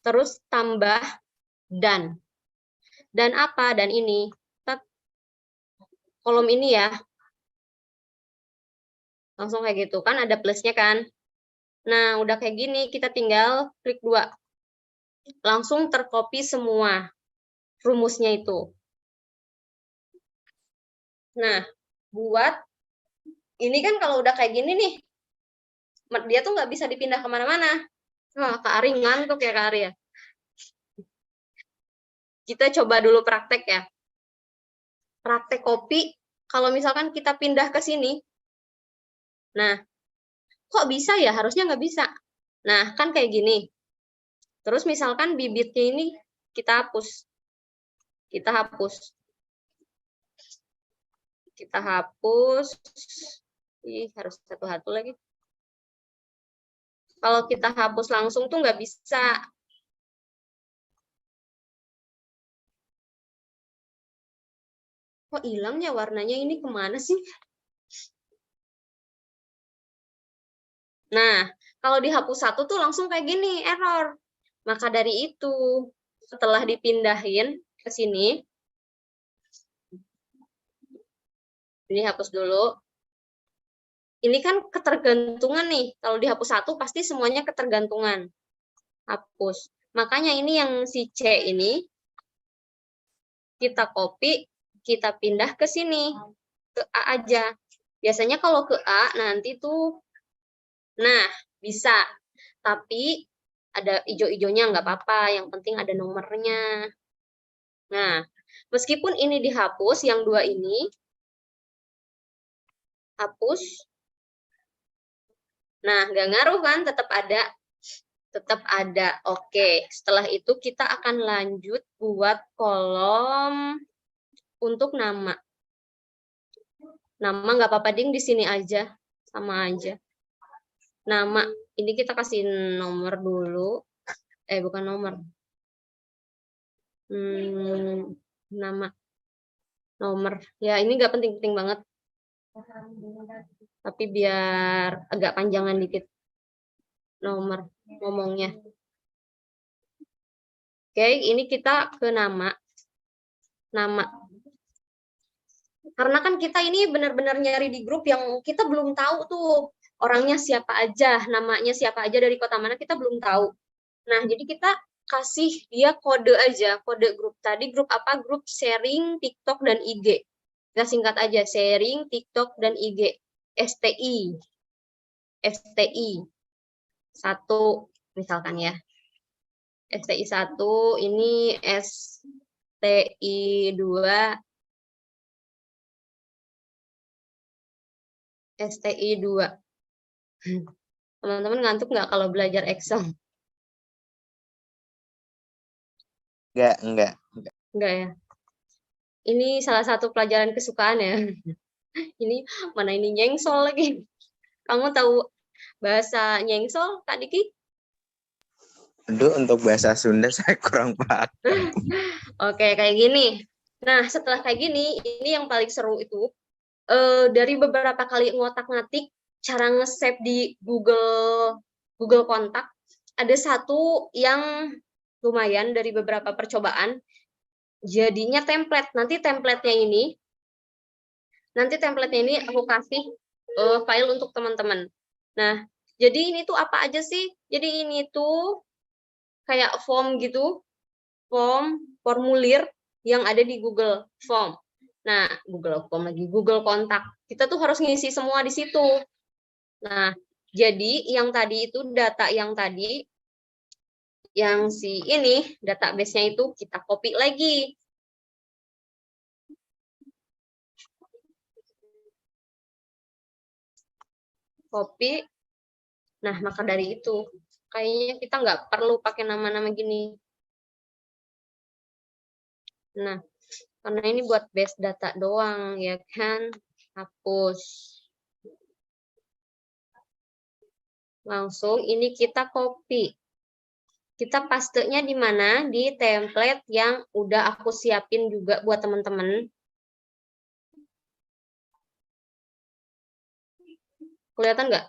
Speaker 2: terus tambah dan. Dan apa? Dan ini. Kolom ini ya. Langsung kayak gitu. Kan ada plusnya kan. Nah, udah kayak gini. Kita tinggal klik 2. Langsung tercopy semua rumusnya itu. Nah, buat ini kan kalau udah kayak gini nih. Dia tuh nggak bisa dipindah kemana-mana. Wah, Kak Ari ngantuk ya, Kak Ari ya. Kita coba dulu praktek ya. Praktek copy, kalau misalkan kita pindah ke sini, nah, kok bisa ya? Harusnya nggak bisa. Nah, kan kayak gini. Terus misalkan bibitnya ini kita hapus. Kita hapus. Ih, harus satu-satu lagi. Kalau kita hapus langsung tuh nggak bisa. Kok hilang ya warnanya ini kemana sih? Nah, kalau dihapus satu tuh langsung kayak gini, error. Maka dari itu, setelah dipindahin ke sini, ini hapus dulu. Ini kan ketergantungan nih. Kalau dihapus satu, pasti semuanya ketergantungan. Hapus. Makanya ini yang si C ini, kita copy, kita pindah ke sini. Ke A aja. Biasanya kalau ke A, nanti tuh, nah, bisa. Tapi ada hijau-hijaunya nggak apa-apa. Yang penting ada nomornya. Nah, meskipun ini dihapus, yang 2 ini, hapus. Nah, nggak ngaruh kan, tetap ada. Tetap ada. Oke, setelah itu kita akan lanjut buat kolom untuk nama. Nama nggak apa-apa ding, di sini aja. Sama aja. Nama, ini kita kasih nomor dulu. Bukan nomor. Nama. Nomor. Ya, ini nggak penting-penting banget. Tapi biar agak panjangan dikit. Nomor ngomongnya. Oke, ini kita ke nama. Nama. Karena kan kita ini benar-benar nyari di grup yang kita belum tahu tuh orangnya siapa aja, namanya siapa aja, dari kota mana kita belum tahu. Nah, jadi kita kasih dia kode aja, kode grup. Tadi grup apa? Grup sharing TikTok dan IG. Kita singkat aja, sharing TikTok dan IG. STI. STI 1 misalkan ya. STI 1, ini STI 2. STI 2. Teman-teman ngantuk nggak kalau belajar Excel?
Speaker 1: Enggak.
Speaker 2: Enggak ya? Ini salah satu pelajaran kesukaan ya. Ini mana ini nyengsol lagi. Kamu tahu bahasa nyengsol, Kak Diki?
Speaker 1: Aduh, untuk bahasa Sunda saya kurang paham.
Speaker 2: Oke, kayak gini. Nah, setelah kayak gini, ini yang paling seru itu, dari beberapa kali ngotak-ngatik, cara nge-save di Google Kontak, ada satu yang lumayan dari beberapa percobaan, jadinya template. Nanti template-nya ini aku kasih file untuk teman-teman. Nah, jadi ini tuh apa aja sih? Jadi ini tuh kayak form gitu, formulir yang ada di Google Form. Nah, Google Form lagi, Google Kontak. Kita tuh harus ngisi semua di situ. Nah, jadi yang tadi itu data yang tadi, yang si ini, database-nya itu kita copy lagi. Copy. Nah, maka dari itu, kayaknya kita nggak perlu pakai nama-nama gini. Nah, karena ini buat base data doang, ya kan? Hapus. Langsung ini kita copy. Kita pastenya di mana? Di template yang udah aku siapin juga buat teman-teman. Kelihatan nggak?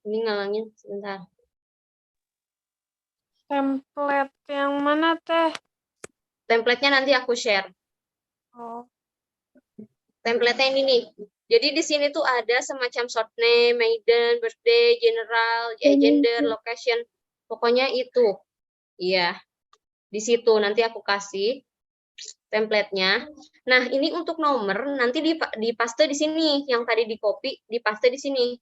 Speaker 2: Ini ngalangin sebentar.
Speaker 5: Template yang mana, Teh?
Speaker 2: Template-nya nanti aku share.
Speaker 5: Oh.
Speaker 2: Template-nya ini nih. Jadi di sini tuh ada semacam short name, maiden, birthday, general, gender, location. Pokoknya itu. Iya. Di situ nanti aku kasih template-nya. Nah, ini untuk nomor nanti dipaste di sini. Yang tadi di copy, dipaste di sini.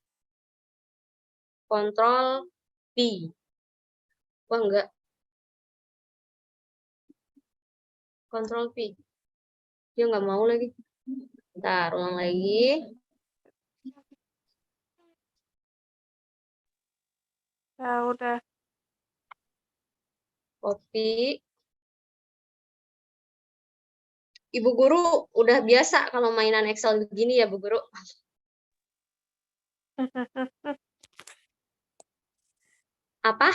Speaker 2: Ctrl V. Wah, enggak. Ctrl V. Dia nggak mau lagi. Bentar, ulang lagi.
Speaker 5: Ya udah.
Speaker 2: Copy. Ibu guru udah biasa kalau mainan Excel begini ya, Bu Guru. Apa?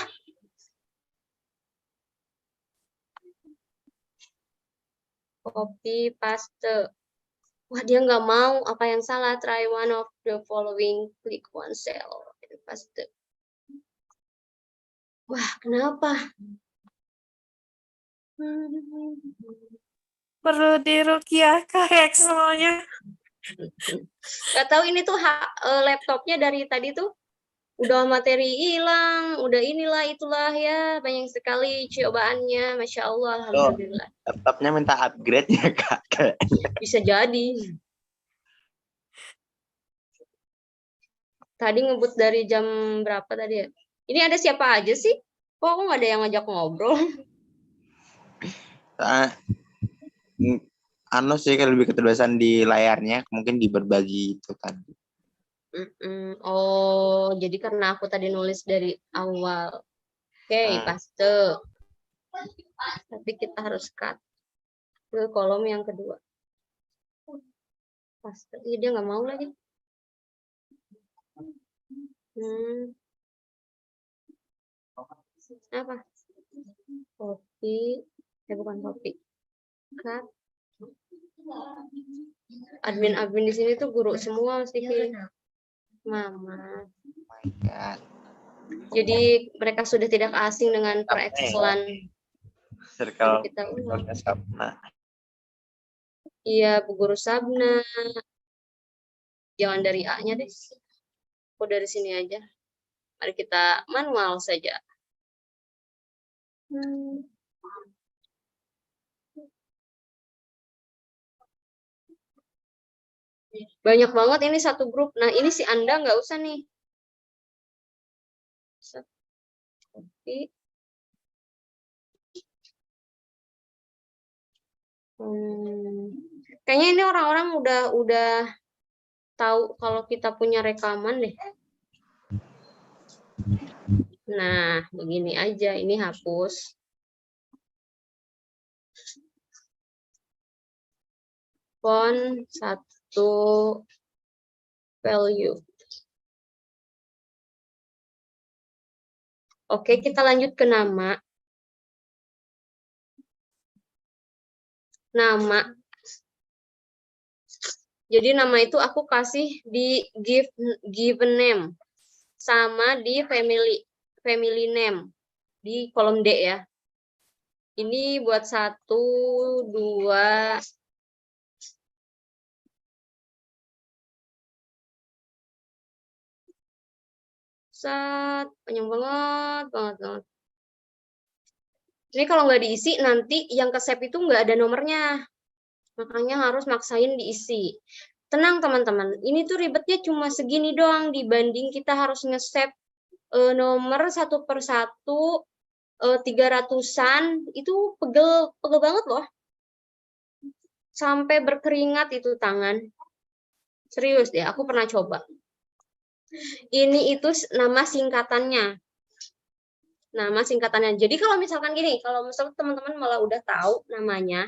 Speaker 2: Copy, paste. Wah, dia nggak mau. Apa yang salah? Try one of the following. Click one cell. Paste. Wah, kenapa?
Speaker 5: Perlu dirukiahkah Excelnya?
Speaker 2: Gak tahu ini tuh laptopnya dari tadi tuh udah materi hilang, udah inilah itulah ya, banyak sekali cobaannya, masya Allah, alhamdulillah.
Speaker 1: Laptopnya minta upgrade ya Kak.
Speaker 2: Bisa jadi. Tadi ngebut dari jam berapa tadi ya? Ini ada siapa aja sih? Kok nggak ada yang ngajak ngobrol?
Speaker 1: anu sih kalau lebih keterbatasan di layarnya, mungkin di berbagi itu tadi.
Speaker 2: Oh, jadi karena aku tadi nulis dari awal. Oke, paste. Tapi kita harus cut ke kolom yang kedua. Paste. Iya, dia nggak mau lagi. Apa? Copy. Bukan copy. Cut. Admin di sini tuh guru semua mesti Mama.
Speaker 1: Oh my God.
Speaker 2: Jadi mereka sudah tidak asing dengan per-Excelan.
Speaker 1: Circle
Speaker 2: Kita ulang.
Speaker 1: Sabna.
Speaker 2: Iya, Bu Guru Sabna. Jangan dari A-nya deh. Aku dari sini aja. Mari kita manual saja. Banyak banget ini satu grup. Nah, ini si Anda nggak usah nih. Copy. Kayaknya ini orang-orang udah tahu kalau kita punya rekaman deh. Nah, begini aja. Ini hapus. Font 1 value. Oke, kita lanjut ke nama. Nama. Jadi nama itu aku kasih di given name sama di family name di kolom D ya. Ini buat 1, 2, panjang banget. Ini kalau nggak diisi nanti yang ke save itu nggak ada nomornya. Makanya harus maksain diisi. Tenang teman-teman, ini tuh ribetnya cuma segini doang dibanding kita harus nge-save nomor satu per satu 300-an, itu pegel banget loh. Sampai berkeringat itu tangan. Serius deh, aku pernah coba. Ini itu nama singkatannya. Nama singkatannya. Jadi kalau misalkan gini, kalau misalkan teman-teman malah udah tahu namanya,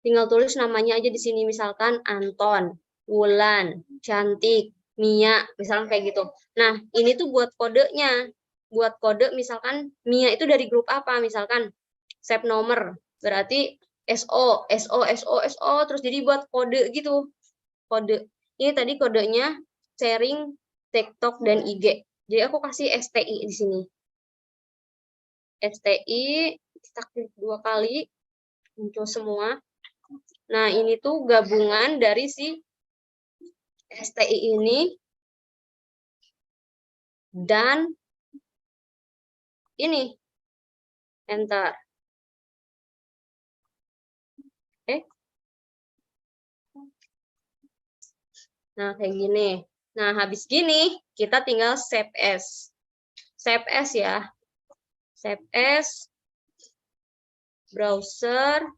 Speaker 2: tinggal tulis namanya aja di sini, misalkan Anton, Wulan, Cantik, Mia, misalkan kayak gitu. Nah, ini tuh buat kodenya. Buat kode misalkan Mia itu dari grup apa, misalkan save nomor, berarti SO, terus jadi buat kode gitu. Kode. Ini tadi kodenya sharing TikTok dan IG. Jadi aku kasih STI di sini. STI, kita klik 2 kali, muncul semua. Nah, ini tuh gabungan dari si STI ini dan ini. Enter. Nah, kayak gini. Nah, habis gini, kita tinggal save as. Save as ya. Save as. Browser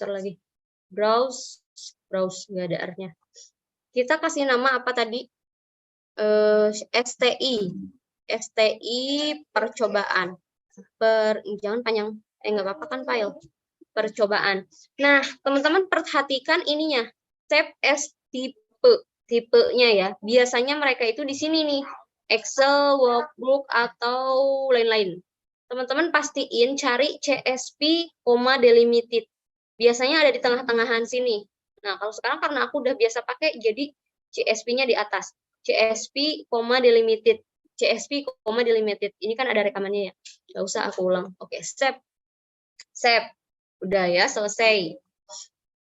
Speaker 2: lagi. Browse, nggak ada R-nya. Kita kasih nama apa tadi? STI percobaan. Jangan panjang. Nggak apa-apa kan file. Percobaan. Nah, teman-teman perhatikan ininya. Save as tipenya ya. Biasanya mereka itu di sini nih. Excel, workbook, atau lain-lain. Teman-teman pastiin cari CSP, delimited. Biasanya ada di tengah-tengahan sini. Nah, kalau sekarang karena aku udah biasa pakai, jadi CSP-nya di atas. CSP, delimited. CSP, delimited. Ini kan ada rekamannya ya. Nggak usah aku ulang. Oke, save. Udah ya, selesai.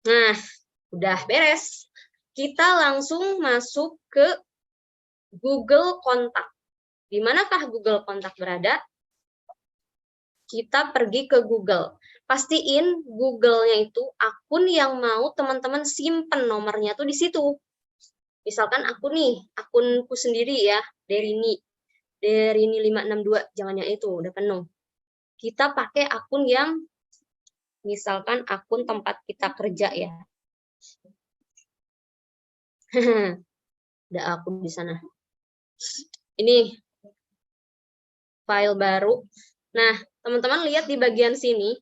Speaker 2: Nah, udah beres. Kita langsung masuk ke Google Kontak. Di manakah Google Kontak berada? Kita pergi ke Google. Pastiin Google-nya itu akun yang mau teman-teman simpen nomornya tuh di situ. Misalkan aku nih, akunku sendiri ya, Derini 562, jangan yang itu, udah penuh. Kita pakai akun yang misalkan akun tempat kita kerja ya. Ada aku di sana. Ini file baru. Nah, teman-teman lihat di bagian sini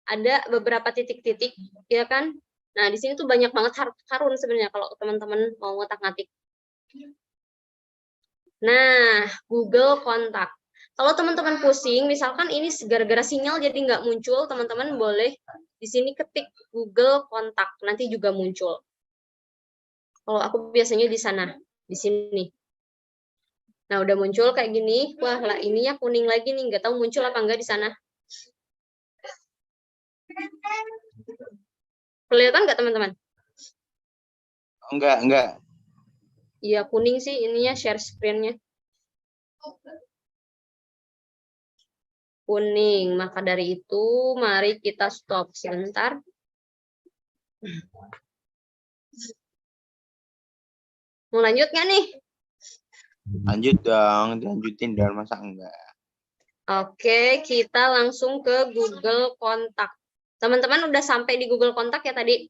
Speaker 2: ada beberapa titik-titik, ya kan? Nah, di sini tuh banyak banget karun sebenarnya kalau teman-teman mau ngotak-ngatik. Nah, Google Kontak. Kalau teman-teman pusing, misalkan ini gara-gara sinyal jadi nggak muncul, teman-teman boleh di sini ketik Google Kontak, nanti juga muncul. Kalau aku biasanya di sana, di sini. Nah, udah muncul kayak gini. Wah, lah ininya kuning lagi nih, nggak tahu muncul apa enggak di sana. Kelihatan nggak teman-teman?
Speaker 1: Enggak.
Speaker 2: Iya, kuning sih ininya share screen-nya. Kuning. Maka dari itu, mari kita stop sebentar. Mau lanjut nggak nih?
Speaker 1: Lanjut dong, dilanjutin dong, masa enggak?
Speaker 2: Oke, kita langsung ke Google Kontak. Teman-teman udah sampai di Google Kontak ya tadi?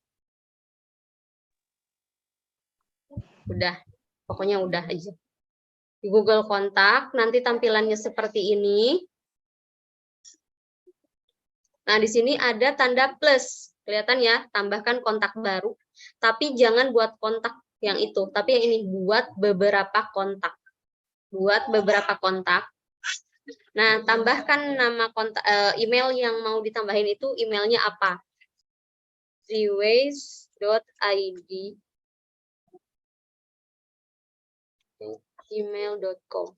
Speaker 2: Udah, pokoknya udah aja. Di Google Kontak, nanti tampilannya seperti ini. Nah, di sini ada tanda plus. Kelihatan ya, tambahkan kontak baru. Tapi jangan buat kontak yang itu. Tapi yang ini, buat beberapa kontak. Buat beberapa kontak. Nah, tambahkan nama kontak, email yang mau ditambahin itu emailnya apa? Triways.id gmail.com.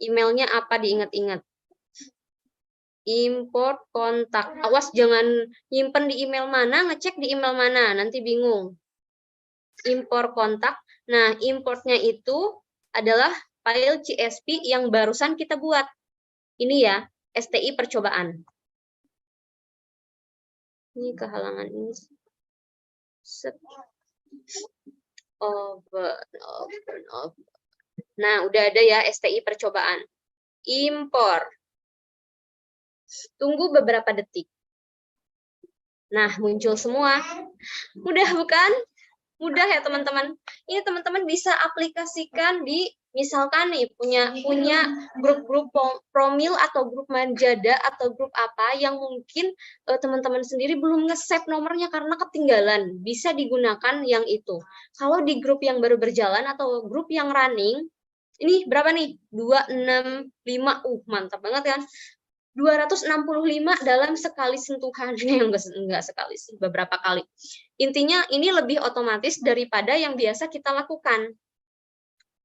Speaker 2: Emailnya apa diingat-ingat? Import kontak. Awas jangan nyimpen di email mana, ngecek di email mana, nanti bingung. Import kontak. Nah, importnya itu adalah file CSV yang barusan kita buat. Ini ya, STI percobaan. Ini kehalangan ini. Open. Nah, udah ada ya STI percobaan. Import. Tunggu beberapa detik. Nah, muncul semua. Mudah bukan? Mudah ya teman-teman. Ini teman-teman bisa aplikasikan di misalkan nih punya grup-grup promil atau grup manjada atau grup apa yang mungkin teman-teman sendiri belum nge-save nomornya karena ketinggalan. Bisa digunakan yang itu. Kalau di grup yang baru berjalan atau grup yang running, ini berapa nih? 265. Mantap banget kan? 265 dalam sekali sentuhan. Enggak sekali sih, beberapa kali. Intinya ini lebih otomatis daripada yang biasa kita lakukan.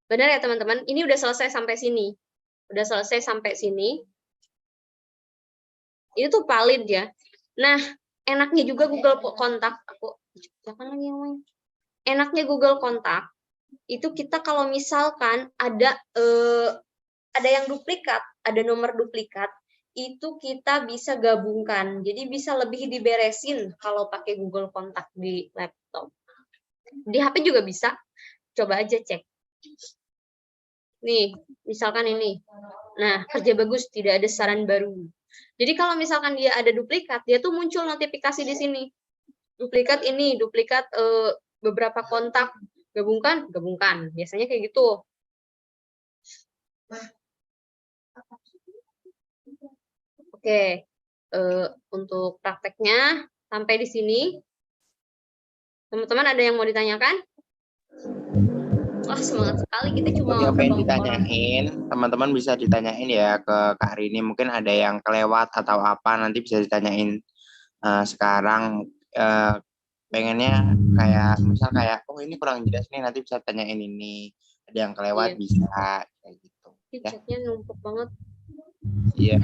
Speaker 2: Benar ya teman-teman? Ini udah selesai sampai sini. Udah selesai sampai sini. Ini tuh valid ya. Nah, enaknya juga Google Kontak. Enaknya Google Kontak itu kita kalau misalkan ada yang duplikat, ada nomor duplikat, itu kita bisa gabungkan. Jadi bisa lebih diberesin kalau pakai Google Kontak di laptop. Di HP juga bisa. Coba aja cek. Nih, misalkan ini. Nah, kerja bagus, tidak ada saran baru. Jadi kalau misalkan dia ada duplikat, dia tuh muncul notifikasi di sini. Duplikat ini, duplikat beberapa kontak. Gabungkan. Biasanya kayak gitu. Oke, untuk prakteknya sampai di sini. Teman-teman ada yang mau ditanyakan? Wah, semangat sekali kita cuma
Speaker 1: Yang pengen ditanyain, teman-teman bisa ditanyain ya ke Kak Rini. Mungkin ada yang kelewat atau apa, nanti bisa ditanyain sekarang. Pengennya kayak, misal kayak, oh ini kurang jelas nih, nanti bisa tanyain ini. Ada yang kelewat bisa, kayak gitu.
Speaker 2: Chatnya numpuk banget.
Speaker 1: Iya.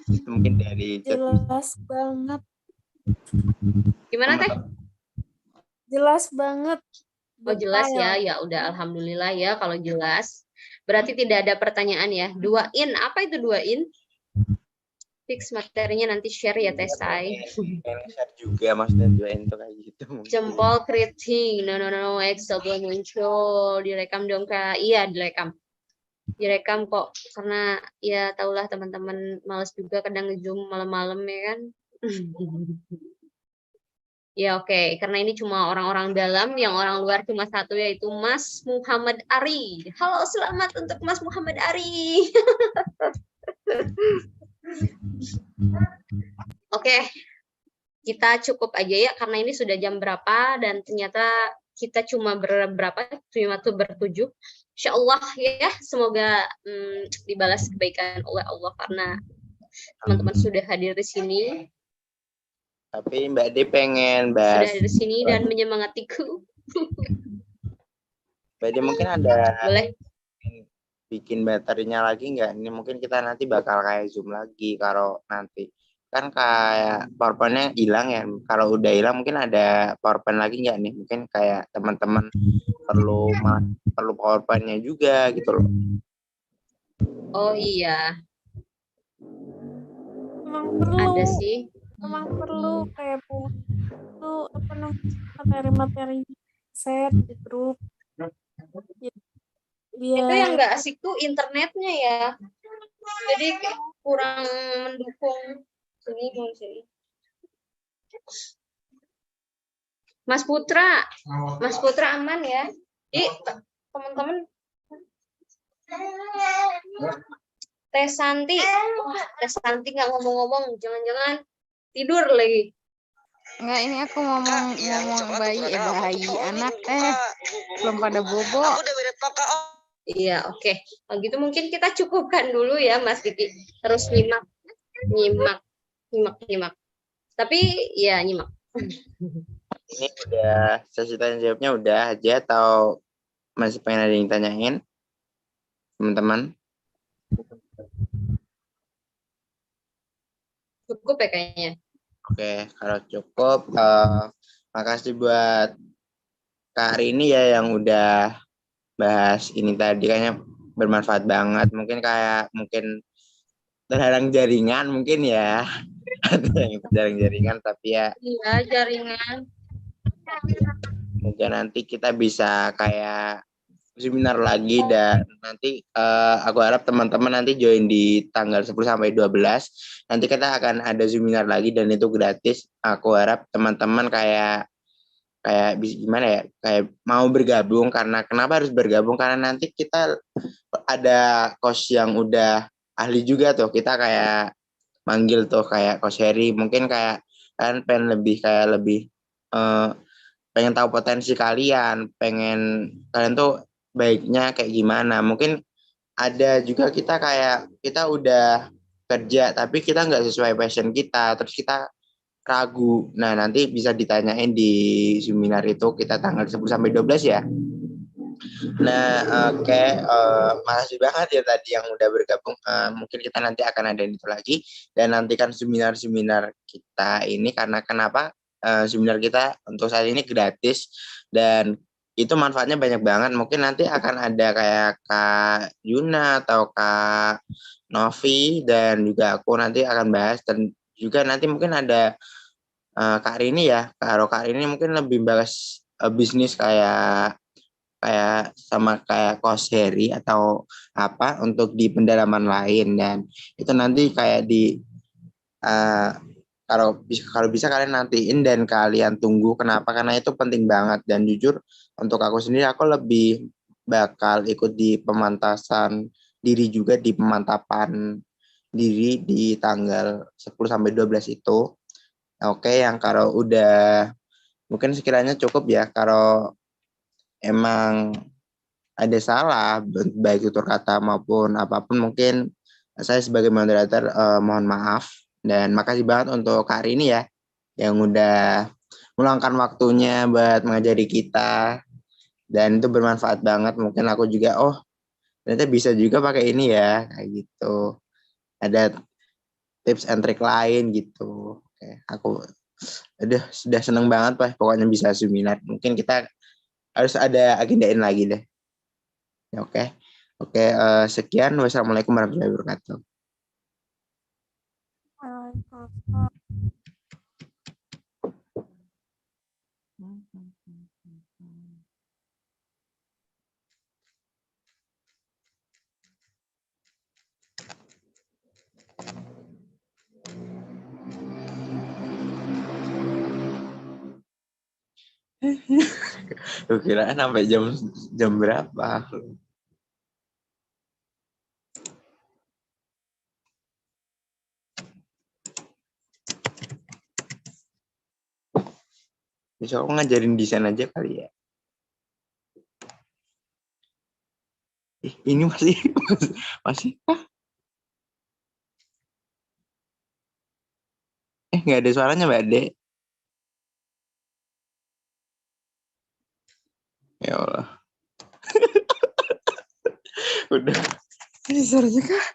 Speaker 1: Itu mungkin dari
Speaker 5: Jelas banget.
Speaker 2: Gimana Teh?
Speaker 5: Jelas banget.
Speaker 2: Oh jelas ya, ya udah alhamdulillah ya kalau jelas. Berarti tidak ada pertanyaan ya. 2in, apa itu 2in? Fix materinya nanti share ya Teh Sai.
Speaker 1: share juga maksudnya 2in itu kayak gitu.
Speaker 2: Jempol keriting, no, Excel belum muncul, direkam dong Kak. Iya direkam. Direkam kok karena ya tahulah teman-teman males juga kadang nge-zoom malam-malam ya kan. Ya oke, karena ini cuma orang-orang dalam, yang orang luar cuma satu yaitu Mas Muhammad Ari. Halo, selamat untuk Mas Muhammad Ari. Oke, kita cukup aja ya karena ini sudah jam berapa dan ternyata kita cuma berberapa? Cuma tuh bertujuh. Insya Allah ya, semoga dibalas kebaikan oleh Allah karena teman-teman sudah hadir di sini.
Speaker 1: Tapi Mbak D pengen
Speaker 2: Sudah
Speaker 1: bahas,
Speaker 2: hadir di sini dan menyemangatiku.
Speaker 1: Mbak D mungkin ada
Speaker 2: Boleh.
Speaker 1: bikin baterainya lagi nggak? Ini mungkin kita nanti bakal kayak Zoom lagi kalau nanti. Kan kayak PowerPoint-nya hilang ya. Kalau udah hilang mungkin ada PowerPoint lagi nggak nih? Mungkin kayak teman-teman perlu PowerPoint-nya juga gitu loh.
Speaker 2: Oh iya,
Speaker 5: Emang
Speaker 2: ada
Speaker 5: perlu,
Speaker 2: sih.
Speaker 5: emang perlu kayak itu apa namanya materi-materi set di grup. Ya,
Speaker 2: Itu yang
Speaker 5: biar
Speaker 2: nggak asik tuh internetnya ya. Jadi kayak kurang mendukung. Sini. Mas Putra aman ya? Teman-teman, Teh Santi, wah Teh Santi nggak ngomong-ngomong, jangan-jangan tidur lagi.
Speaker 3: Enggak, ini aku ngomong bayi, bayi anak belum pada bobo.
Speaker 2: Iya, oke. Kalau gitu mungkin kita cukupkan dulu ya, Mas Diki. Terus nyimak. Tapi ya nyimak.
Speaker 1: Ini udah sesi tanya jawabnya udah aja atau masih pengen ada yang tanyain teman-teman?
Speaker 2: Cukup ya kayaknya.
Speaker 1: Oke, kalau cukup, makasih buat Kak Rini ya yang udah bahas ini tadi, kayaknya bermanfaat banget. Mungkin terhalang jaringan mungkin ya, ada yang terhalang jaringan, tapi ya
Speaker 2: Iya, jaringan.
Speaker 1: mungkin nanti kita bisa kayak seminar lagi dan nanti aku harap teman-teman nanti join di tanggal 10 sampai 12. Nanti kita akan ada seminar lagi dan itu gratis. Aku harap teman-teman kayak gimana ya, kayak mau bergabung. Karena kenapa harus bergabung, karena nanti kita ada coach yang udah ahli juga tuh, kita kayak manggil tuh kayak coach Heri, mungkin kayak kan pengen lebih eh, pengen tahu potensi kalian, pengen kalian tuh baiknya kayak gimana. Mungkin ada juga kita udah kerja tapi kita nggak sesuai passion kita, terus kita ragu. Nah, nanti bisa ditanyain di seminar itu, kita tanggal 10 sampai 12 ya. Nah, oke, makasih banget ya tadi yang udah bergabung. Mungkin kita nanti akan ada itu lagi dan nantikan seminar-seminar kita ini, karena kenapa seminar kita untuk saat ini gratis dan itu manfaatnya banyak banget. Mungkin nanti akan ada kayak Kak Yuna atau Kak Novi dan juga aku nanti akan bahas, dan juga nanti mungkin ada Kak Rini ya. Kalau Kak Rini mungkin lebih bahas bisnis kayak sama kayak coach Harry atau apa untuk di pendalaman lain, dan itu nanti kayak di uh, kalau bisa kalian nantiin dan kalian tunggu. Kenapa? Karena itu penting banget, dan jujur untuk aku sendiri aku lebih bakal ikut di pemantasan diri juga, di pemantapan diri di tanggal 10 sampai 12 itu. Oke, yang kalau udah mungkin sekiranya cukup ya. Kalau emang ada salah baik tutur kata maupun apapun, mungkin saya sebagai moderator mohon maaf, dan makasih banget untuk Kak Rini ya yang udah meluangkan waktunya buat mengajari kita, dan itu bermanfaat banget. Mungkin aku juga ternyata bisa juga pakai ini ya, kayak gitu, ada tips and trick lain gitu. Oke, aku sudah seneng banget Pak, pokoknya bisa seminar. Mungkin kita harus ada agendain lagi deh. Oke. Sekian. Wassalamualaikum warahmatullahi wabarakatuh. Lu kira sampai jam berapa? Bisa aku ngajarin desain aja kali ya. Ini masih kah? Nggak ada suaranya Mbak Ade. Ya Allah. Udah. Ini suaranya kah?